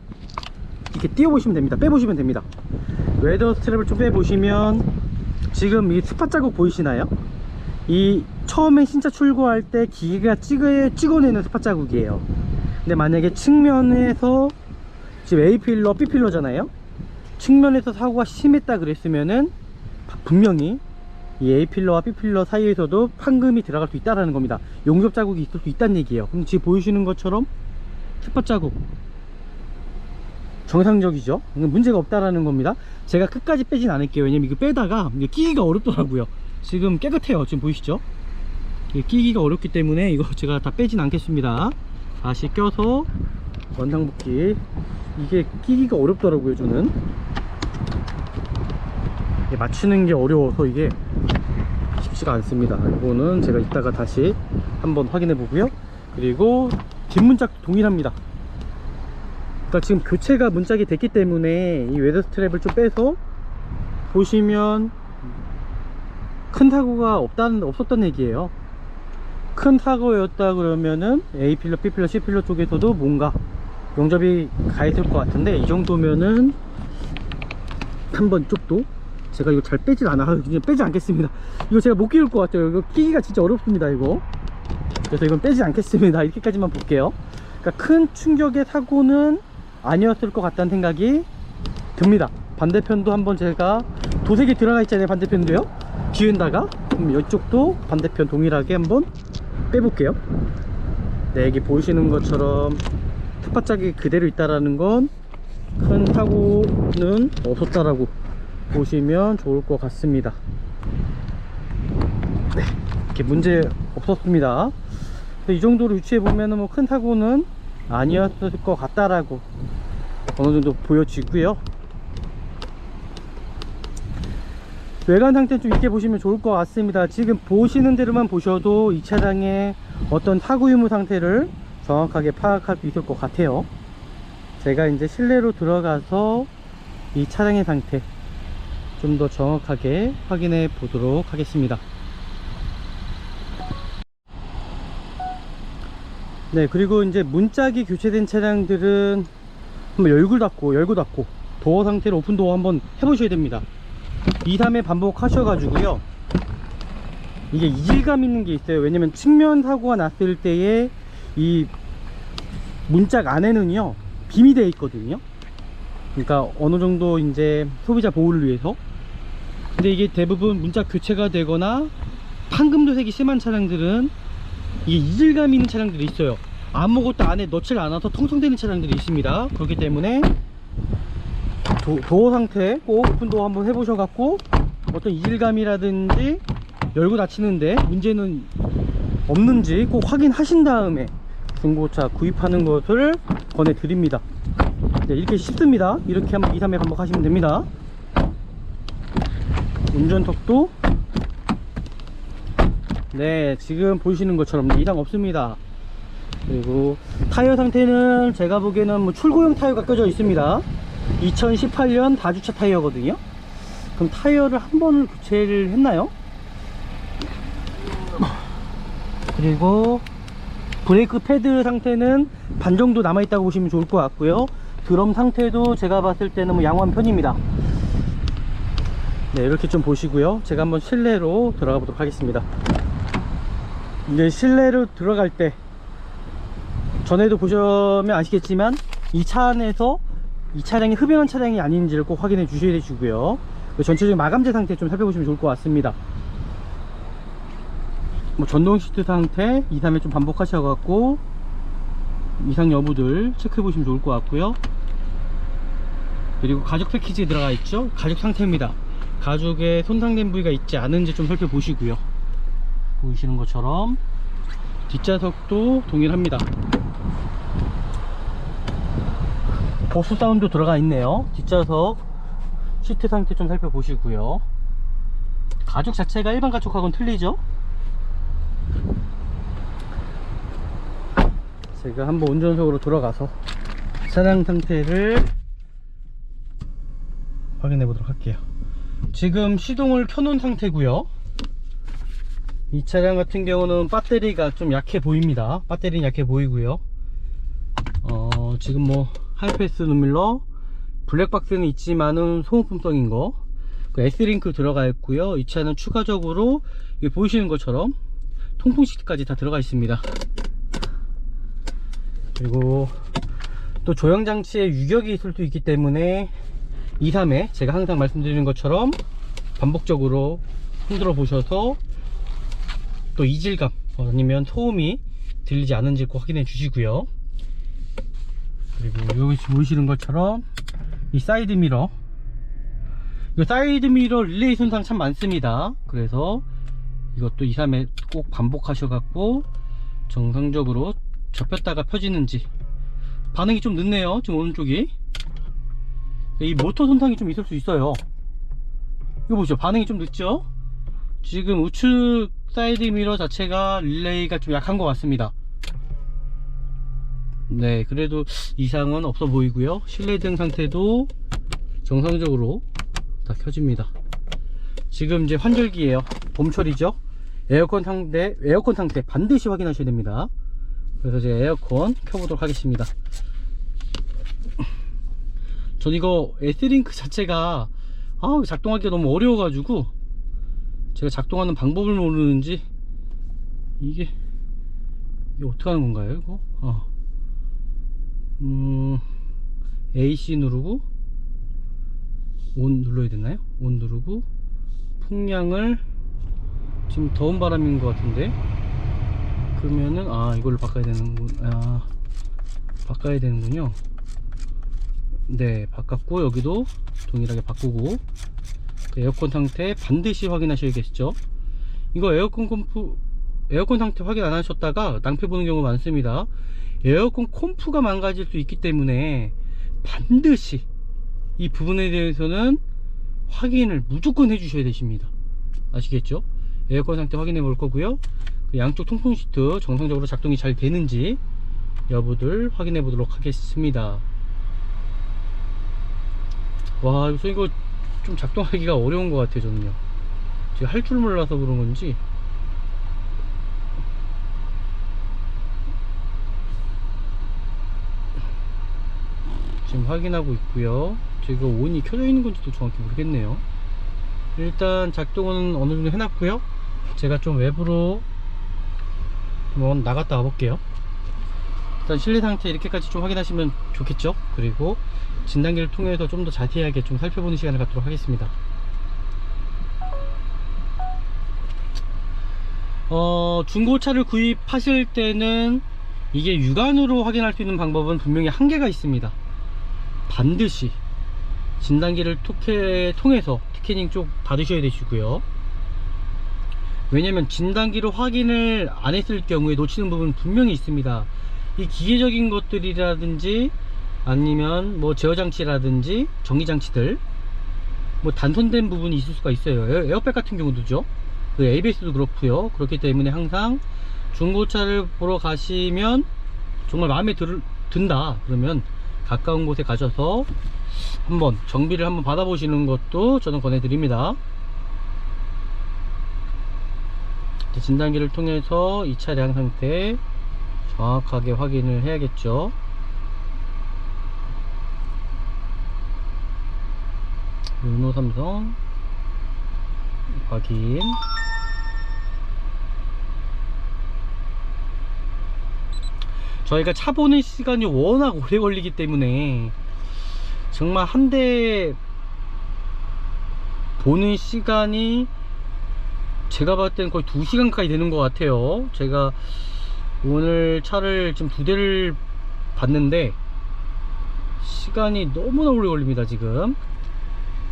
이렇게 띄워 보시면 됩니다. 빼 보시면 됩니다. 웨더 스트랩을 좀 빼 보시면 지금 이 스팟 자국 보이시나요? 이 처음에 신차 출고할 때 기계가 찍어내는 스팟 자국이에요. 근데 만약에 측면에서 지금 A필러, B필러잖아요. 측면에서 사고가 심했다 그랬으면은 분명히 이 A필러와 B필러 사이에서도 판금이 들어갈 수 있다는 겁니다. 용접 자국이 있을 수 있다는 얘기예요. 그럼 지금 보이시는 것처럼 스팟 자국 정상적이죠. 문제가 없다라는 겁니다. 제가 끝까지 빼진 않을게요. 왜냐면 이거 빼다가 이게 끼기가 어렵더라고요. 지금 깨끗해요. 지금 보이시죠? 끼기가 어렵기 때문에 이거 제가 다 빼진 않겠습니다. 다시 껴서 원상복귀. 이게 끼기가 어렵더라고요. 저는 맞추는 게 어려워서 이게 쉽지가 않습니다. 이거는 제가 이따가 다시 한번 확인해 보고요. 그리고 뒷문짝도 동일합니다. 그러니까 지금 교체가 문짝이 됐기 때문에 이 웨더 스트랩을 좀 빼서 보시면 큰 사고가 없었던 얘기예요. 큰 사고였다 그러면은 A필러, B필러, C필러 쪽에서도 뭔가 용접이 가 있을 것 같은데, 이 정도면은 한번 쪽도 제가 이거 잘 빼질 않아서 그냥 빼지 않겠습니다. 이거 제가 못 끼울 것 같아요. 이거 끼기가 진짜 어렵습니다 이거. 그래서 이건 빼지 않겠습니다. 이렇게까지만 볼게요. 그러니까 큰 충격의 사고는 아니었을 것 같다는 생각이 듭니다. 반대편도 한번 제가 도색이 들어가 있잖아요. 반대편도요. 뒤에다가 이쪽도 반대편 동일하게 한번 빼볼게요. 네, 여기 보이시는 것처럼 텃밭짝이 그대로 있다라는 건 큰 사고는 없었다라고 보시면 좋을 것 같습니다. 네, 이렇게 문제 없었습니다. 이 정도로 유추해 보면은 뭐 큰 사고는 아니었을 것 같다라고 어느 정도 보여지고요. 외관 상태는 좀 있게 보시면 좋을 것 같습니다. 지금 보시는 대로만 보셔도 이 차량의 어떤 사고 유무 상태를 정확하게 파악할 수 있을 것 같아요. 제가 이제 실내로 들어가서 이 차량의 상태 좀 더 정확하게 확인해 보도록 하겠습니다. 네, 그리고 이제 문짝이 교체된 차량들은 한번 열고 닫고 도어 상태로 오픈 도어 한번 해보셔야 됩니다. 2, 3회 반복하셔가지고요. 이게 이질감 있는 게 있어요. 왜냐면 측면 사고가 났을 때에 이 문짝 안에는요 빔이 되어 있거든요. 그러니까 어느 정도 이제 소비자 보호를 위해서. 근데 이게 대부분 문짝 교체가 되거나 황금도색이 심한 차량들은 이게 이질감 있는 차량들이 있어요. 아무것도 안에 넣질 않아서 통성되는 차량들이 있습니다. 그렇기 때문에 도어 상태 꼭 오픈도어 한번 해보셔갖고 어떤 이질감이라든지 열고 닫히는데 문제는 없는지 꼭 확인하신 다음에 중고차 구입하는 것을 권해드립니다. 네, 이렇게 쉽습니다. 이렇게 한번 2, 3회 반복하시면 됩니다. 운전석도 네, 지금 보시는 것처럼 이상 없습니다. 그리고 타이어 상태는 제가 보기에는 뭐 출고용 타이어가 껴져 있습니다. 2018년 다주차 타이어거든요. 그럼 타이어를 한 번을 교체를 했나요? 그리고 브레이크 패드 상태는 반 정도 남아있다고 보시면 좋을 것 같고요. 드럼 상태도 제가 봤을 때는 뭐 양호한 편입니다. 네, 이렇게 좀 보시고요. 제가 한번 실내로 들어가 보도록 하겠습니다. 이제 실내로 들어갈 때 전에도 보시면 아시겠지만 이 차 안에서 이 차량이 흡연한 차량이 아닌지를 꼭 확인해 주셔야 되시고요. 전체적인 마감재 상태 좀 살펴보시면 좋을 것 같습니다. 뭐 전동 시트 상태 2, 3회 좀 반복하셔갖고 이상 여부들 체크해 보시면 좋을 것 같고요. 그리고 가죽 패키지에 들어가 있죠. 가죽 상태입니다. 가죽에 손상된 부위가 있지 않은지 좀 살펴보시고요. 보이시는 것처럼 뒷좌석도 동일합니다. 보스 사운드 들어가 있네요. 뒷좌석 시트 상태 좀 살펴보시고요. 가죽 자체가 일반 가죽하고는 틀리죠. 제가 한번 운전석으로 들어가서 차량 상태를 확인해 보도록 할게요. 지금 시동을 켜놓은 상태고요. 이 차량 같은 경우는 배터리가 좀 약해 보입니다. 배터리는 약해 보이고요. 지금 뭐 하이패스 눈밀러, 블랙박스는 있지만은 소모품성인 거, 그 S링크 들어가 있고요. 이 차는 추가적으로 보이시는 것처럼 통풍 시트까지 다 들어가 있습니다. 그리고 또 조향장치에 유격이 있을 수 있기 때문에 2, 3회 제가 항상 말씀드리는 것처럼 반복적으로 흔들어 보셔서 또 이질감 아니면 소음이 들리지 않은지 꼭 확인해 주시고요. 그리고 여기 보이시는 것처럼 이 사이드 미러, 이 사이드 미러 릴레이 손상 참 많습니다. 그래서 이것도 2, 3회 꼭 반복하셔갖고 정상적으로 접혔다가 펴지는지. 반응이 좀 늦네요. 지금 오른쪽이 이 모터 손상이 좀 있을 수 있어요. 이거 보시죠. 반응이 좀 늦죠. 지금 우측 사이드 미러 자체가 릴레이가 좀 약한 것 같습니다. 네, 그래도 이상은 없어 보이고요. 실내등 상태도 정상적으로 다 켜집니다. 지금 이제 환절기예요. 봄철이죠. 에어컨 상태 반드시 확인하셔야 됩니다. 그래서 제가 에어컨 켜보도록 하겠습니다. 전 이거 S링크 자체가 작동하기가 너무 어려워가지고 제가 작동하는 방법을 모르는지 이게 어떻게 하는 건가요 이거? AC 누르고 온 눌러야 되나요? 온 누르고 풍량을, 지금 더운 바람인 것 같은데, 그러면은 이걸로 바꿔야 되는군요. 네, 바꿨고 여기도 동일하게 바꾸고 에어컨 상태 반드시 확인하셔야겠죠. 이거 에어컨 상태 확인 안 하셨다가 낭패 보는 경우가 많습니다. 에어컨 콤프가 망가질 수 있기 때문에 반드시 이 부분에 대해서는 확인을 무조건 해주셔야 되십니다. 아시겠죠? 에어컨 상태 확인해 볼 거고요. 양쪽 통풍 시트 정상적으로 작동이 잘 되는지 여부들 확인해 보도록 하겠습니다. 와, 이거 좀 작동하기가 어려운 것 같아요. 저는요, 제가 할 줄 몰라서 그런 건지 지금 확인하고 있고요. 지금 온이 켜져 있는 건지도 정확히 모르겠네요. 일단 작동은 어느 정도 해놨고요. 제가 좀 외부로 한번 나갔다 와볼게요. 일단 실내 상태 이렇게까지 좀 확인하시면 좋겠죠. 그리고 진단기를 통해서 좀 더 자세하게 좀 살펴보는 시간을 갖도록 하겠습니다. 중고차를 구입하실 때는 이게 육안으로 확인할 수 있는 방법은 분명히 한계가 있습니다. 반드시 진단기를 통해서 스캐닝 쪽 받으셔야 되시고요. 왜냐면 진단기로 확인을 안 했을 경우에 놓치는 부분은 분명히 있습니다. 이 기계적인 것들이라든지 아니면 뭐 제어장치라든지 정리장치들, 뭐 단손된 부분이 있을 수가 있어요. 에어백 같은 경우도죠. 그 ABS도 그렇고요. 그렇기 때문에 항상 중고차를 보러 가시면 정말 마음에 든다 그러면 가까운 곳에 가셔서 한번 정비를 한번 받아보시는 것도 저는 권해드립니다. 진단기를 통해서 이 차량 상태 정확하게 확인을 해야겠죠. 르노 삼성 확인. 저희가 차 보는 시간이 워낙 오래 걸리기 때문에 정말 한 대 보는 시간이 제가 봤을 때는 거의 2시간 가까이 되는 것 같아요. 제가 오늘 차를 지금 2대를 봤는데 시간이 너무나 오래 걸립니다. 지금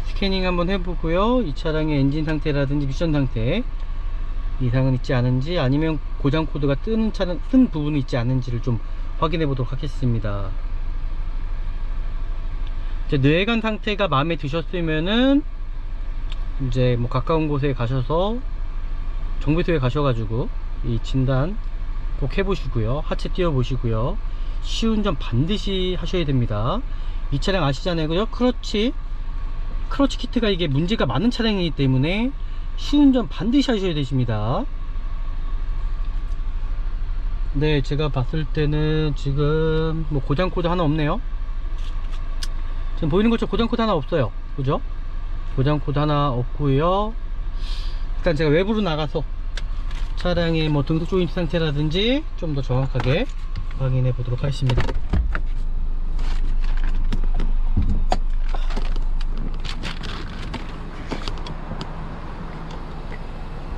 스캐닝 한번 해보고요. 이 차량의 엔진 상태라든지 미션 상태 이상은 있지 않은지, 아니면 고장 코드가 뜬 부분이 있지 않은지를 좀 확인해 보도록 하겠습니다. 이제 뇌관 상태가 마음에 드셨으면은 이제 뭐 가까운 곳에 가셔서 정비소에 가셔가지고 이 진단 꼭 해보시고요. 하체 띄워 보시고요. 시운전 반드시 하셔야 됩니다. 이 차량 아시잖아요, 그죠? 크러치 키트가 이게 문제가 많은 차량이기 때문에 시운전 반드시 하셔야 되십니다. 네, 제가 봤을 때는 지금 뭐 고장 코드 하나 없네요. 지금 보이는 것처럼 고장 코드 하나 없어요, 그죠? 고장 코드 하나 없고요. 일단 제가 외부로 나가서 차량의 뭐 등속 조인트 상태라든지 좀 더 정확하게 확인해 보도록 하겠습니다.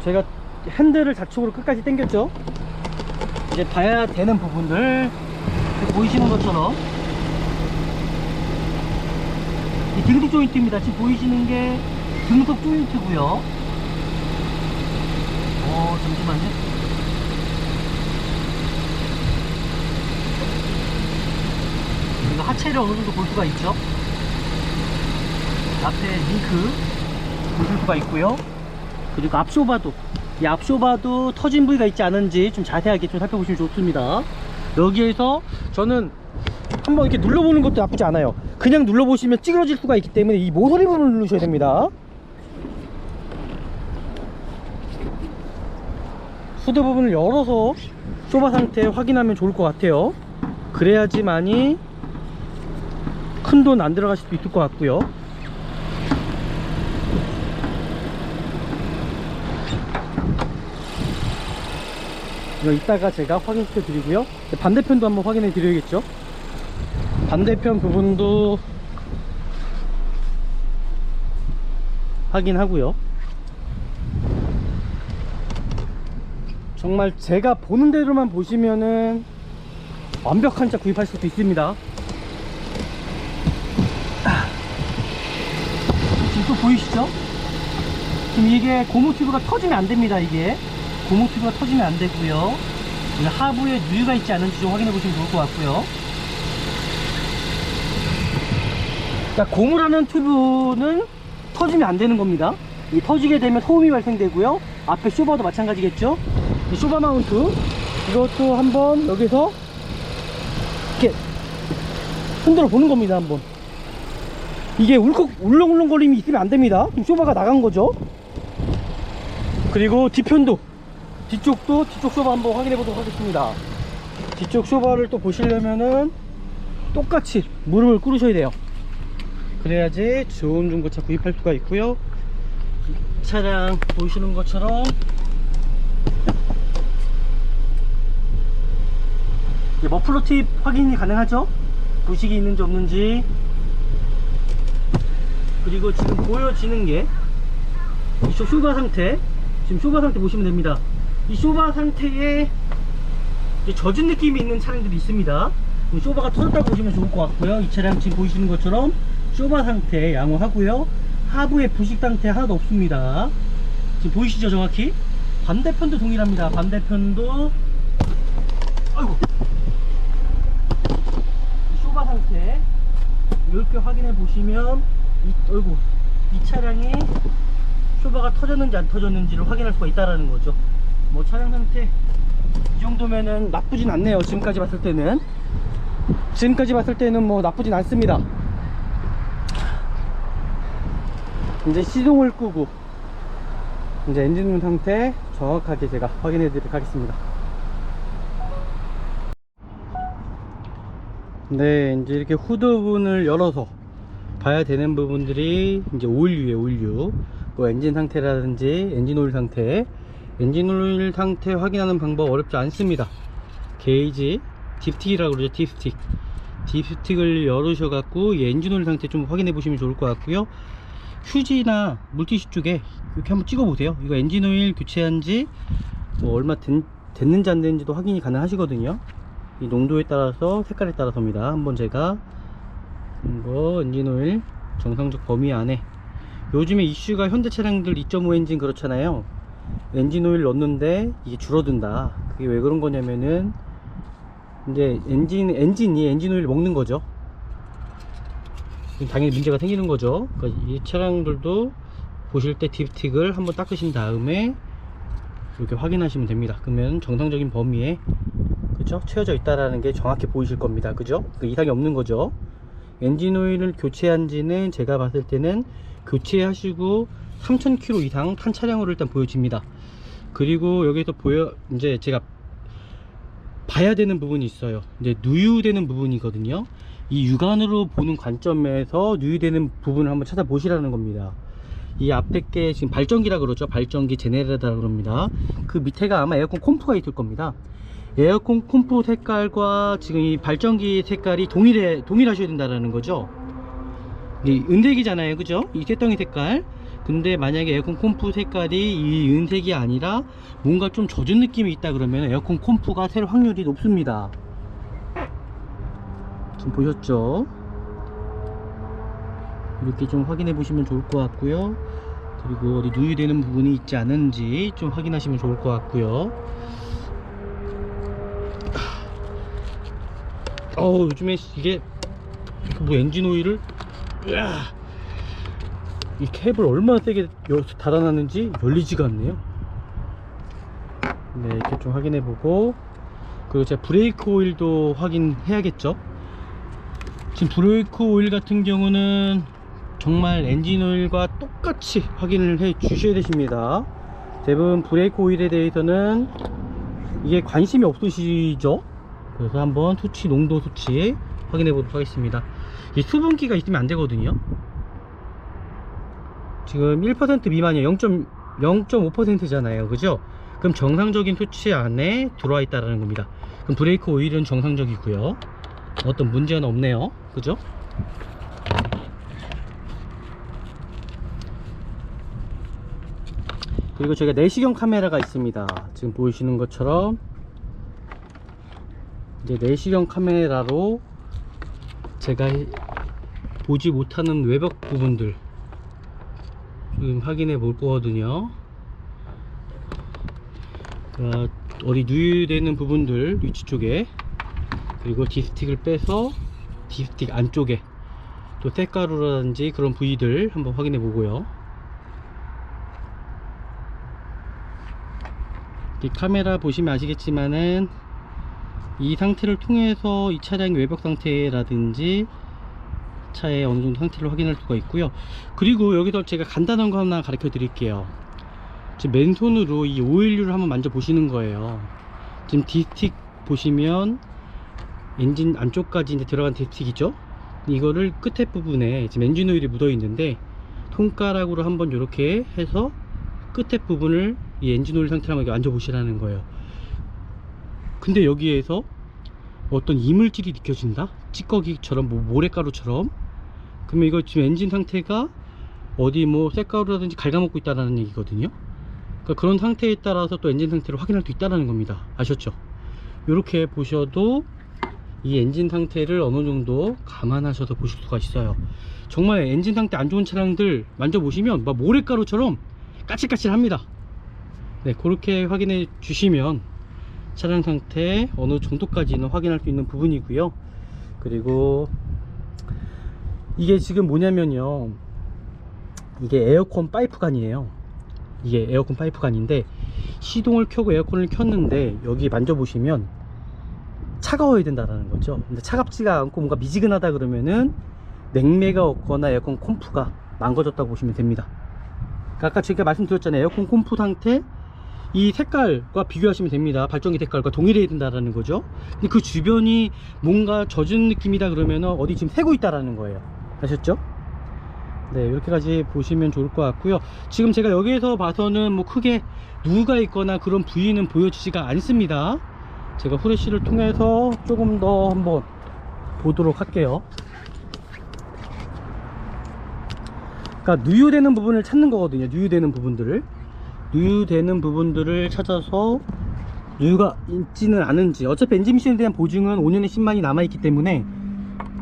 제가 핸들을 좌측으로 끝까지 당겼죠. 이제 봐야 되는 부분들 보이시는 것처럼 등속 조인트입니다. 지금 보이시는 게 등속 조인트고요. 잠시만요. 이거 하체를 어느 정도 볼 수가 있죠. 앞에 링크 보실 수가 있고요. 그리고 앞쇼바도, 이 앞쇼바도 터진 부위가 있지 않은지 좀 자세하게 좀 살펴보시면 좋습니다. 여기에서 저는 한번 이렇게 눌러보는 것도 나쁘지 않아요. 그냥 눌러보시면 찌그러질 수가 있기 때문에 이 모서리 부분을 누르셔야 됩니다. 후드 부분을 열어서 쇼바 상태 확인하면 좋을 것 같아요. 그래야지만이 큰 돈 안 들어가실 수 있을 것 같고요. 이거 이따가 제가 확인시켜 드리고요. 반대편도 한번 확인해 드려야겠죠. 반대편 부분도 확인하고요. 정말 제가 보는 대로만 보시면은 완벽한 차 구입하실 수도 있습니다. 지금 또 보이시죠? 지금 이게 고무 튜브가 터지면 안 됩니다. 이게 고무 튜브가 터지면 안 되고요. 하부에 누유가 있지 않은지 좀 확인해 보시면 좋을 것 같고요. 자, 고무라는 튜브는 터지면 안 되는 겁니다. 이 터지게 되면 소음이 발생되고요. 앞에 쇼바도 마찬가지겠죠. 이 쇼바 마운트, 이것도 한번 여기서 이렇게 흔들어 보는 겁니다. 한번 이게 울렁울렁 거림이 있으면 안 됩니다. 그럼 쇼바가 나간 거죠. 그리고 뒤편도, 뒤쪽도 뒤쪽 쇼바 한번 확인해 보도록 하겠습니다. 뒤쪽 쇼바를 또 보시려면은 똑같이 무릎을 꿇으셔야 돼요. 그래야지 좋은 중고차 구입할 수가 있고요. 차량 보시는 것처럼 머플러 팁 확인이 가능하죠. 부식이 있는지 없는지. 그리고 지금 보여지는 게 이쪽 쇼바 상태, 지금 쇼바 상태 보시면 됩니다. 이 쇼바 상태에 젖은 느낌이 있는 차량들이 있습니다. 쇼바가 터졌다고 보시면 좋을 것 같고요. 이 차량 지금 보시는 것처럼 쇼바 상태 양호하고요. 하부에 부식 상태 하나도 없습니다. 지금 보이시죠? 정확히 반대편도 동일합니다. 반대편도 아이고, 쇼바 상태 이렇게 확인해 보시면 이 차량이 쇼바가 터졌는지 안 터졌는지를 확인할 수가 있다라는 거죠. 뭐 차량 상태 이 정도면은 나쁘진 않네요. 지금까지 봤을 때는 뭐 나쁘진 않습니다. 이제 시동을 끄고 이제 엔진룸 상태 정확하게 제가 확인해 드리도록 하겠습니다. 네, 이제 이렇게 후드 부분을 열어서 봐야 되는 부분들이 이제 오일류예요. 오일류, 또 엔진 상태라든지 엔진 오일 상태. 엔진 오일 상태 확인하는 방법 어렵지 않습니다. 게이지, 딥스틱이라고 그러죠. 딥스틱을 열으셔 갖고 이 엔진 오일 상태 좀 확인해 보시면 좋을 것 같고요. 휴지나 물티슈 쪽에 이렇게 한번 찍어 보세요. 이거 엔진 오일 교체한 지 뭐 얼마 됐는지 안 됐는지도 확인이 가능하시거든요. 이 농도에 따라서, 색깔에 따라서입니다. 한번 제가 이거 엔진 오일 정상적 범위 안에, 요즘에 이슈가 현대 차량들 2.5 엔진 그렇잖아요. 엔진 오일 넣는데 이게 줄어든다. 그게 왜 그런 거냐면은 이제 엔진이 엔진 오일 먹는 거죠. 당연히 문제가 생기는 거죠. 그러니까 이 차량들도 보실 때 딥스틱을 한번 닦으신 다음에 이렇게 확인하시면 됩니다. 그러면 정상적인 범위에, 그죠? 채워져 있다라는 게 정확히 보이실 겁니다. 그죠? 그 이상이 없는 거죠. 엔진 오일을 교체한 지는 제가 봤을 때는 교체하시고 3000km 이상 탄 차량으로 일단 보여집니다. 그리고 여기서 이제 제가 봐야 되는 부분이 있어요. 이제 누유되는 부분이거든요. 이 육안으로 보는 관점에서 누유되는 부분을 한번 찾아보시라는 겁니다. 이 앞에 게 지금 발전기라 그러죠. 발전기 제네레이터라 그럽니다. 그 밑에가 아마 에어컨 콤프가 있을 겁니다. 에어컨 콤프 색깔과 지금 이 발전기 색깔이 동일하셔야 된다는 거죠. 이 은색이잖아요, 그죠? 이 쇳덩이 색깔. 근데 만약에 에어컨 콤프 색깔이 이 은색이 아니라 뭔가 좀 젖은 느낌이 있다 그러면 에어컨 콤프가 셀 확률이 높습니다. 지금 보셨죠? 이렇게 좀 확인해 보시면 좋을 것 같고요. 그리고 어디 누유되는 부분이 있지 않은지 좀 확인하시면 좋을 것 같고요. 요즘에 이게 뭐 엔진 오일을 이 캡을 얼마나 세게 달아놨는지 열리지가 않네요. 네, 이렇게 좀 확인해 보고, 그리고 제가 브레이크 오일도 확인해야겠죠. 지금 브레이크 오일 같은 경우는 정말 엔진 오일과 똑같이 확인을 해 주셔야 되십니다. 대부분 브레이크 오일에 대해서는 이게 관심이 없으시죠? 그래서 한번 수치, 농도 수치 확인해 보도록 하겠습니다. 이 수분기가 있으면 안 되거든요. 지금 1% 미만이에요. 0.5%잖아요. 그죠? 그럼 정상적인 수치 안에 들어와 있다는 겁니다. 그럼 브레이크 오일은 정상적이고요. 어떤 문제는 없네요. 그죠? 그리고 저희가 내시경 카메라가 있습니다. 지금 보이시는 것처럼 이제 내시경 카메라로 제가 보지 못하는 외벽 부분들 지금 확인해 볼 거거든요. 어디 누유되는 부분들 위치 쪽에, 그리고 디스틱을 빼서 디스틱 안쪽에 또 쇳가루라든지 그런 부위들 한번 확인해 보고요. 이 카메라 보시면 아시겠지만은 이 상태를 통해서 이 차량의 외벽 상태라든지 차의 어느 정도 상태를 확인할 수가 있고요. 그리고 여기서 제가 간단한 거 하나 가르쳐 드릴게요. 지금 맨손으로 이 오일류를 한번 만져 보시는 거예요. 지금 디스틱 보시면 엔진 안쪽까지 이제 들어간 디스틱이죠. 이거를 끝에 부분에 지금 엔진 오일이 묻어 있는데, 손가락으로 한번 이렇게 해서 끝에 부분을 이 엔진 오일 상태를 한번 만져 보시라는 거예요. 근데 여기에서 어떤 이물질이 느껴진다? 찌꺼기처럼, 뭐 모래가루처럼. 그러면 이거 지금 엔진 상태가 어디 뭐 쇳가루라든지 갉아먹고 있다는 얘기거든요. 그러니까 그런 상태에 따라서 또 엔진 상태를 확인할 수 있다는 겁니다. 아셨죠? 이렇게 보셔도 이 엔진 상태를 어느 정도 감안하셔서 보실 수가 있어요. 정말 엔진 상태 안 좋은 차량들 만져보시면 막 모래가루처럼 까칠까칠합니다. 네, 그렇게 확인해 주시면 차량 상태 어느 정도까지는 확인할 수 있는 부분이고요. 그리고 이게 지금 뭐냐면요, 이게 에어컨 파이프관이에요. 이게 에어컨 파이프관인데, 시동을 켜고 에어컨을 켰는데 여기 만져보시면 차가워야 된다라는 거죠. 근데 차갑지가 않고 뭔가 미지근하다 그러면은 냉매가 없거나 에어컨 콤프가 망가졌다고 보시면 됩니다. 그러니까 아까 제가 말씀드렸잖아요. 에어컨 콤프 상태, 이 색깔과 비교하시면 됩니다. 발전기 색깔과 동일해야 된다라는 거죠. 근데 그 주변이 뭔가 젖은 느낌이다 그러면 어디 지금 새고 있다라는 거예요. 아셨죠? 네, 이렇게까지 보시면 좋을 것 같고요. 지금 제가 여기에서 봐서는 뭐 크게 누가 있거나 그런 부위는 보여지지가 않습니다. 제가 후레쉬를 통해서 조금 더 한번 보도록 할게요. 그러니까 누유되는 부분을 찾는 거거든요. 누유되는 부분들을 찾아서 누유가 있지는 않은지, 어차피 엔진 미션에 대한 보증은 5년에 10만이 남아있기 때문에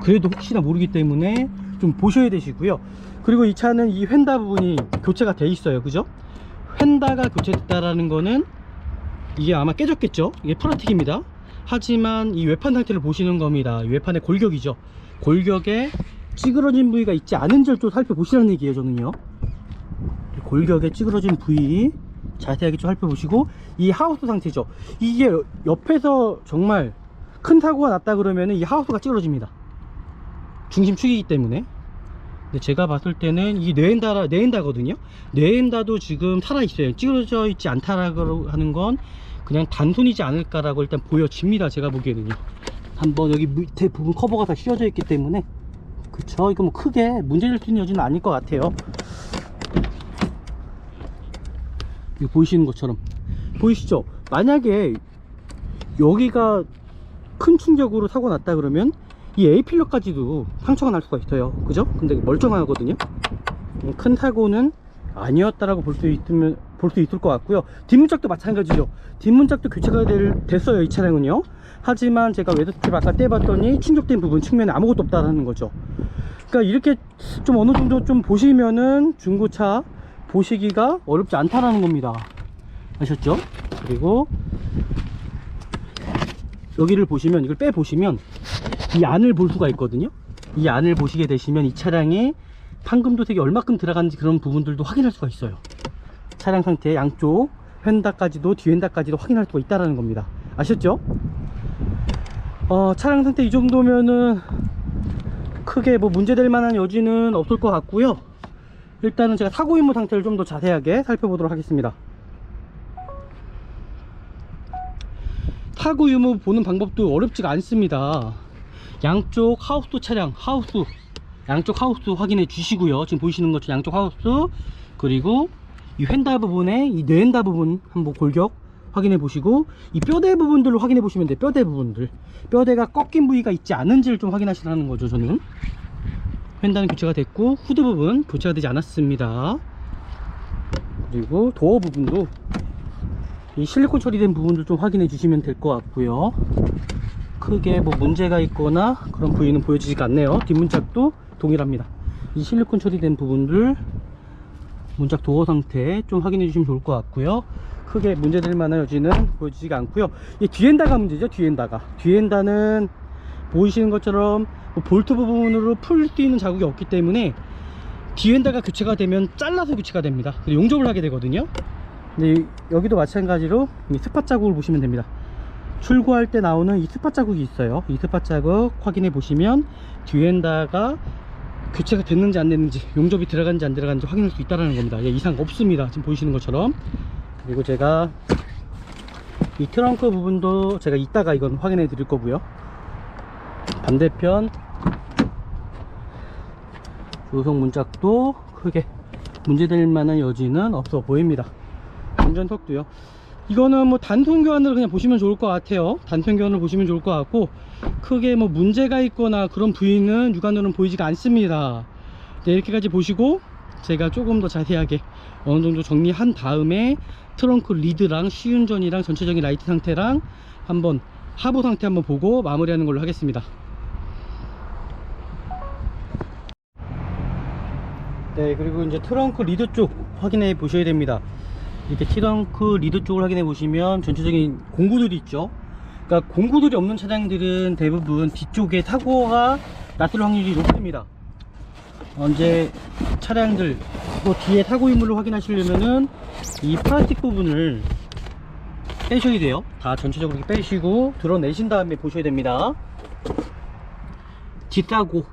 그래도 혹시나 모르기 때문에 좀 보셔야 되시고요. 그리고 이 차는 이 휀다 부분이 교체가 돼 있어요. 그죠? 휀다가 교체됐다라는 거는 이게 아마 깨졌겠죠. 이게 프라틱입니다. 하지만 이 외판 상태를 보시는 겁니다. 이 외판의 골격이죠. 골격에 찌그러진 부위가 있지 않은지를 좀 살펴보시라는 얘기예요. 저는요, 골격에 찌그러진 부위 자세하게 좀 살펴보시고, 이 하우스 상태죠. 이게 옆에서 정말 큰 사고가 났다 그러면 이 하우스가 찌그러집니다. 중심축이기 때문에. 근데 제가 봤을 때는 이 뇌엔다거든요. 뇌엔다도 지금 살아있어요. 찌그러져 있지 않다라고 하는 건 그냥 단순이지 않을까라고 일단 보여집니다. 제가 보기에는요. 한번 여기 밑에 부분 커버가 다 씌워져 있기 때문에, 그쵸, 이거 뭐 크게 문제될 수 있는 여지는 아닐 것 같아요. 이거 보이시는 것처럼 보이시죠? 만약에 여기가 큰 충격으로 사고 났다 그러면 이 A필러까지도 상처가 날 수가 있어요. 그죠? 근데 멀쩡하거든요. 큰 사고는 아니었다라고 볼 수 있을 것 같고요. 뒷문짝도 마찬가지죠. 뒷문짝도 교체가 됐어요, 이 차량은요. 하지만 제가 웨더스트립 아까 떼봤더니 충격된 부분 측면에 아무것도 없다라는 거죠. 그러니까 이렇게 좀 어느 정도 좀 보시면은 중고차 보시기가 어렵지 않다라는 겁니다. 아셨죠? 그리고 여기를 보시면, 이걸 빼 보시면 이 안을 볼 수가 있거든요. 이 안을 보시게 되시면 이 차량에 판금도색이 얼마큼 들어간지 그런 부분들도 확인할 수가 있어요. 차량 상태 양쪽 휀다까지도 뒤엔다까지도 확인할 수가 있다는 겁니다. 아셨죠? 차량 상태 이 정도면은 크게 뭐 문제될 만한 여지는 없을 것 같고요. 일단은 제가 사고 임무 상태를 좀 더 자세하게 살펴보도록 하겠습니다. 사고 유무 보는 방법도 어렵지가 않습니다. 양쪽 하우스 차량, 양쪽 하우스 확인해 주시고요. 지금 보이시는 것처럼 양쪽 하우스, 그리고 이 휀다 부분에 이 뇌엔다 부분 한번 골격 확인해 보시고, 이 뼈대 부분들을 확인해 보시면 돼요. 뼈대 부분들, 뼈대가 꺾인 부위가 있지 않은지를 좀 확인하시라는 거죠. 저는 휀다는 교체가 됐고, 후드 부분 교체가 되지 않았습니다. 그리고 도어 부분도 이 실리콘 처리된 부분들 좀 확인해 주시면 될 것 같고요. 크게 뭐 문제가 있거나 그런 부위는 보여지지가 않네요. 뒷문짝도 동일합니다. 이 실리콘 처리된 부분들, 문짝 도어 상태 좀 확인해 주시면 좋을 것 같고요. 크게 문제될 만한 여지는 보여지지가 않고요. 이 뒤엔다가 문제죠. 뒤엔다는 보이시는 것처럼 뭐 볼트 부분으로 풀 수 있는 자국이 없기 때문에 뒤엔다가 교체가 되면 잘라서 교체가 됩니다. 용접을 하게 되거든요. 근데 여기도 마찬가지로 이 스팟 자국을 보시면 됩니다. 출고할 때 나오는 이 스팟 자국이 있어요. 이 스팟 자국 확인해 보시면 뒤엔다가 교체가 됐는지 안 됐는지, 용접이 들어간지 안 들어간지 확인할 수 있다는 겁니다. 이상 없습니다. 지금 보이시는 것처럼. 그리고 제가 이 트렁크 부분도 제가 이따가 이건 확인해 드릴 거고요. 반대편 조성 문짝도 크게 문제될 만한 여지는 없어 보입니다. 운전석도요. 이거는 뭐 단순 교환으로 그냥 보시면 좋을 것 같아요. 단순 교환을 보시면 좋을 것 같고, 크게 뭐 문제가 있거나 그런 부위는 육안으로는 보이지가 않습니다. 네, 이렇게까지 보시고 제가 조금 더 자세하게 어느 정도 정리한 다음에 트렁크 리드랑 시운전이랑 전체적인 라이트 상태랑 한번 하부 상태 한번 보고 마무리하는 걸로 하겠습니다. 네, 그리고 이제 트렁크 리드 쪽 확인해 보셔야 됩니다. 이렇게 트렁크 리드 쪽을 확인해 보시면 전체적인 공구들이 있죠. 그러니까 공구들이 없는 차량들은 대부분 뒤쪽에 사고가 났을 확률이 높습니다. 이제 차량들 또 뒤에 사고 유무를 확인하시려면은 이 플라스틱 부분을 빼셔야 돼요. 다 전체적으로 이렇게 빼시고 드러내신 다음에 보셔야 됩니다. 뒷사고,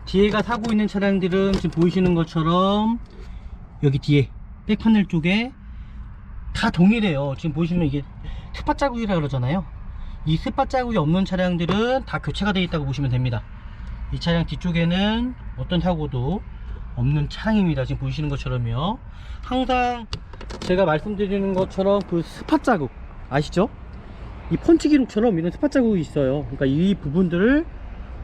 뒤에가 사고 있는 차량들은 지금 보이시는 것처럼 여기 뒤에 백패널 쪽에 다 동일해요. 지금 보시면 이게 스팟 자국이라 그러잖아요. 이 스팟 자국이 없는 차량들은 다 교체가 되어 있다고 보시면 됩니다. 이 차량 뒤쪽에는 어떤 사고도 없는 차량입니다. 지금 보시는 것처럼요. 항상 제가 말씀드리는 것처럼 그 스팟 자국 아시죠? 이 펀치 기록처럼 이런 스팟 자국이 있어요. 그러니까 이 부분들을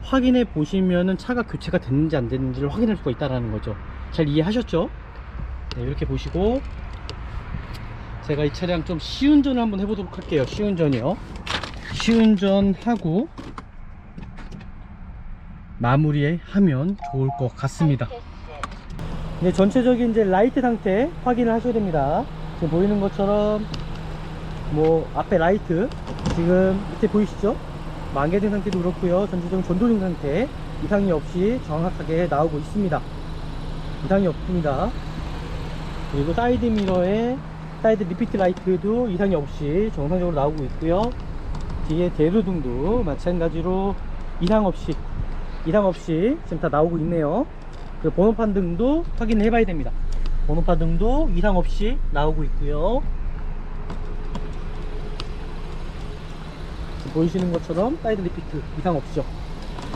확인해 보시면은 차가 교체가 됐는지 안 됐는지를 확인할 수가 있다는 거죠. 잘 이해하셨죠? 네, 이렇게 보시고 제가 이 차량 좀 시운전을 한번 해보도록 할게요. 시운전이요. 시운전하고 마무리하면 좋을 것 같습니다. 이제 전체적인 이제 라이트 상태 확인을 하셔야 됩니다. 지금 보이는 것처럼 뭐 앞에 라이트 지금 밑에 보이시죠? 만개등 상태도 그렇고요. 전체적인 전도등 상태 이상이 없이 정확하게 나오고 있습니다. 이상이 없습니다. 그리고 사이드 미러에 사이드 리피트 라이트도 이상이 없이 정상적으로 나오고 있고요. 뒤에 대루등도 마찬가지로 이상 없이 지금 다 나오고 있네요. 그 번호판 등도 확인을 해봐야 됩니다. 번호판 등도 이상 없이 나오고 있고요. 지금 보이시는 것처럼 사이드 리피트 이상 없죠.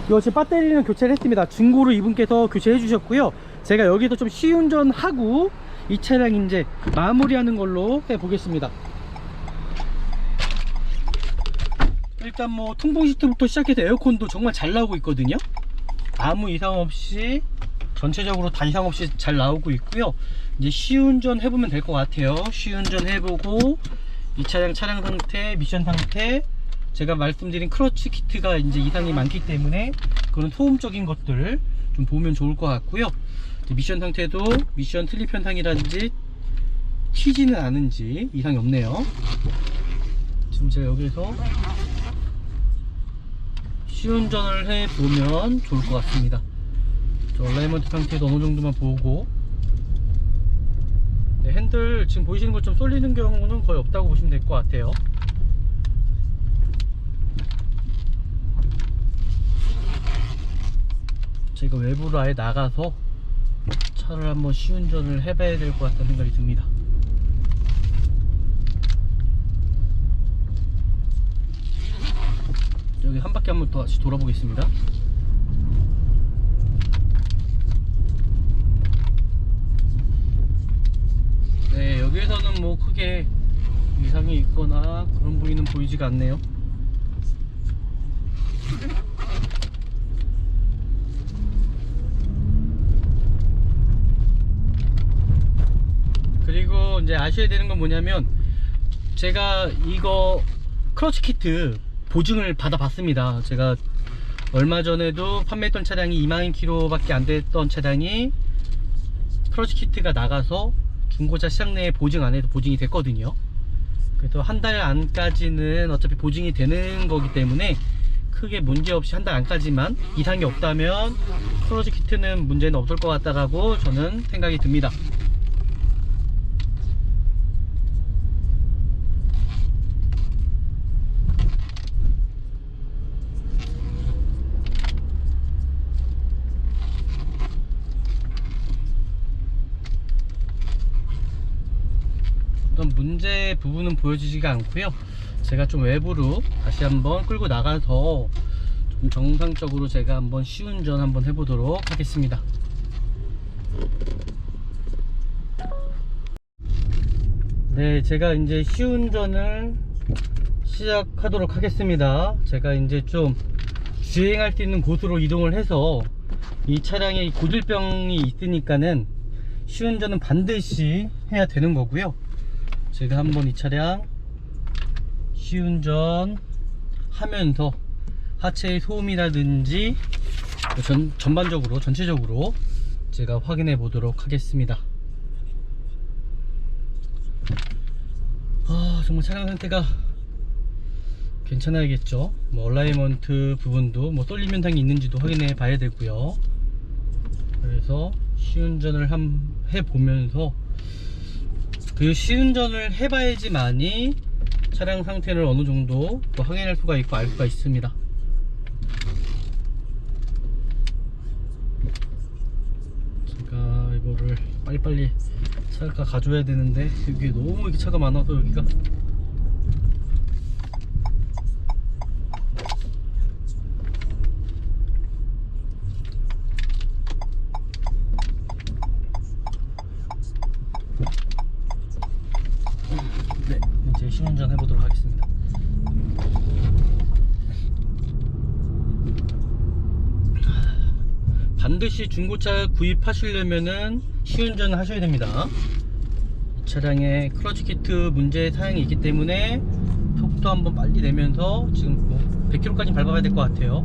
이거 지금 배터리는 교체를 했습니다. 중고로 이분께서 교체해 주셨고요. 제가 여기서 좀 시운전하고 이 차량 이제 마무리하는 걸로 해보겠습니다. 일단 뭐 통풍 시트부터 시작해서 에어컨도 정말 잘 나오고 있거든요. 아무 이상 없이 전체적으로 다 이상 없이 잘 나오고 있고요. 이제 시운전 해보면 될 것 같아요. 시운전 해보고 이 차량 상태, 미션 상태, 제가 말씀드린 크러치 키트가 이제 이상이 많기 때문에 그런 소음적인 것들 좀 보면 좋을 것 같고요. 미션 상태도 미션 틀립 현상이라든지 튀지는 않은지 이상이 없네요. 지금 제가 여기서 시운전을 해보면 좋을 것 같습니다. 얼라이먼트 상태도 어느 정도만 보고, 네, 핸들 지금 보이시는 것처럼 쏠리는 경우는 거의 없다고 보시면 될 것 같아요. 제가 외부로 아예 나가서 차를 한번 시운전을 해봐야 될 것 같다는 생각이 듭니다. 여기 한 바퀴 한번 더 다시 돌아보겠습니다. 네, 여기에서는 뭐 크게 이상이 있거나 그런 부위는 보이지가 않네요. 그리고 이제 아셔야 되는 건 뭐냐면, 제가 이거 클러치 키트 보증을 받아 봤습니다. 제가 얼마 전에도 판매했던 차량이 2만 km 밖에 안 됐던 차량이 클러치 키트가 나가서 중고차 시장 내에 보증 안 해도 보증이 됐거든요. 그래서 한 달 안까지는 어차피 보증이 되는 거기 때문에 크게 문제 없이 한 달 안까지만 이상이 없다면 클러치 키트는 문제는 없을 것 같다라고 저는 생각이 듭니다. 어떤 문제 부분은 보여지지가 않고요. 제가 좀 외부로 다시 한번 끌고 나가서 좀 정상적으로 제가 한번 시운전 한번 해보도록 하겠습니다. 네, 제가 이제 시운전을 시작하도록 하겠습니다. 제가 이제 좀 주행할 수 있는 곳으로 이동을 해서 이 차량에 고질병이 있으니까는 시운전은 반드시 해야 되는 거고요. 제가 한번 이 차량 시운전 하면서 하체의 소음이라든지 전반적으로 전체적으로 제가 확인해 보도록 하겠습니다. 정말 차량 상태가 괜찮아야겠죠. 뭐 얼라이먼트 부분도 뭐 쏠림 현상이 있는지도 확인해 봐야 되고요. 그래서 시운전을 해보면서, 그 시운전을 해봐야지만이 차량 상태를 어느 정도 또 확인할 수가 있고 알 수가 있습니다. 제가 이거를 빨리빨리 차가 가져야 되는데 여기 너무 이렇게 차가 많아서 여기가 시운전 해보도록 하겠습니다. 반드시 중고차 구입하시려면은 시운전을 하셔야 됩니다. 이 차량에 클러치 키트 문제 사양이 있기 때문에 속도 한번 빨리 내면서 지금 뭐 100km까지 밟아야 될 것 같아요.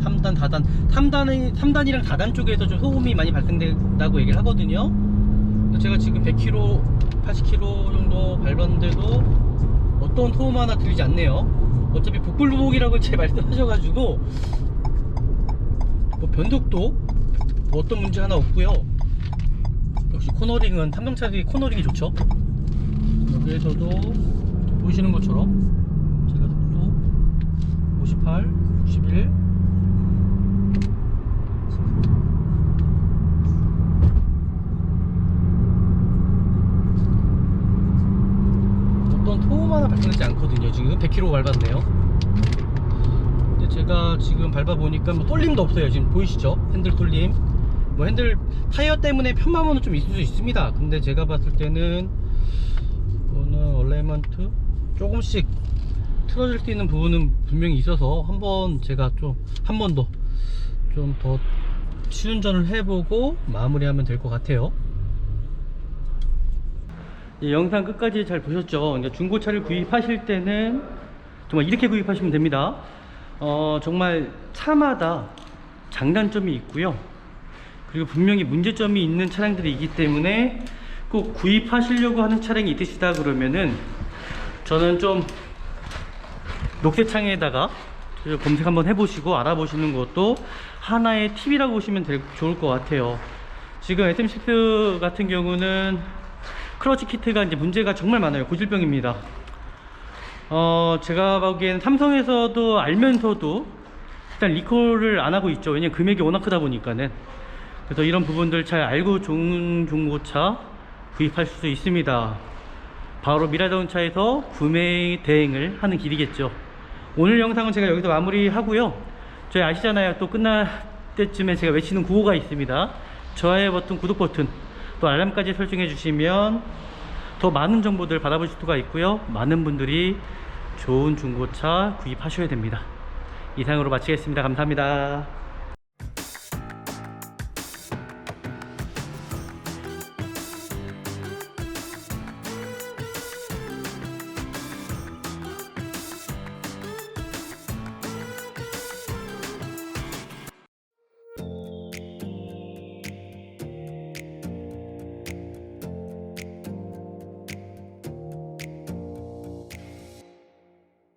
3단, 4단, 3단이랑 4단 쪽에서 좀 소음이 많이 발생된다고 얘기를 하거든요. 제가 지금 100km, 80km 정도 밟았는데도 어떤 소음 하나 들리지 않네요. 어차피 복불복이라고 제 말씀하셔가지고 뭐 변속도 뭐 어떤 문제 하나 없고요. 역시 코너링은 탐정차들이 코너링이 좋죠. 여기에서도 보시는 것처럼 제가 속도 58, 61 어떤 소음 하나 발생하지 않거든요. 지금 100km 밟았네요. 근데 제가 지금 밟아보니까 뭐 쏠림도 없어요. 지금 보이시죠? 핸들 쏠림. 뭐 핸들 타이어 때문에 편마모는 좀 있을 수 있습니다. 근데 제가 봤을 때는 이거는 얼라이먼트 조금씩 틀어질 수 있는 부분은 분명히 있어서 한번 제가 좀 한 번 더 좀 더 시운전을 해보고 마무리하면 될 것 같아요. 영상 끝까지 잘 보셨죠? 그러니까 중고차를 구입하실 때는 정말 이렇게 구입하시면 됩니다. 정말 차마다 장단점이 있고요. 그리고 분명히 문제점이 있는 차량들이 기 때문에 꼭 구입하시려고 하는 차량이 있으시다 그러면은 저는 좀 녹색창에다가 검색 한번 해보시고 알아보시는 것도 하나의 팁이라고 보시면 좋을 것 같아요. 지금 SM6 같은 경우는 클러치 키트가 이제 문제가 정말 많아요. 고질병입니다. 제가 보기엔 삼성에서도 알면서도 일단 리콜을 안 하고 있죠. 왜냐면 금액이 워낙 크다 보니까는. 그래서 이런 부분들 잘 알고 좋은 중고차 구입할 수 있습니다. 바로 미라자동차에서 구매 대행을 하는 길이겠죠. 오늘 영상은 제가 여기서 마무리 하고요. 저희 아시잖아요. 또 끝날 때쯤에 제가 외치는 구호가 있습니다. 좋아요 버튼, 구독 버튼, 또 알람까지 설정해 주시면 더 많은 정보들 받아보실 수가 있고요. 많은 분들이 좋은 중고차 구입하셔야 됩니다. 이상으로 마치겠습니다. 감사합니다.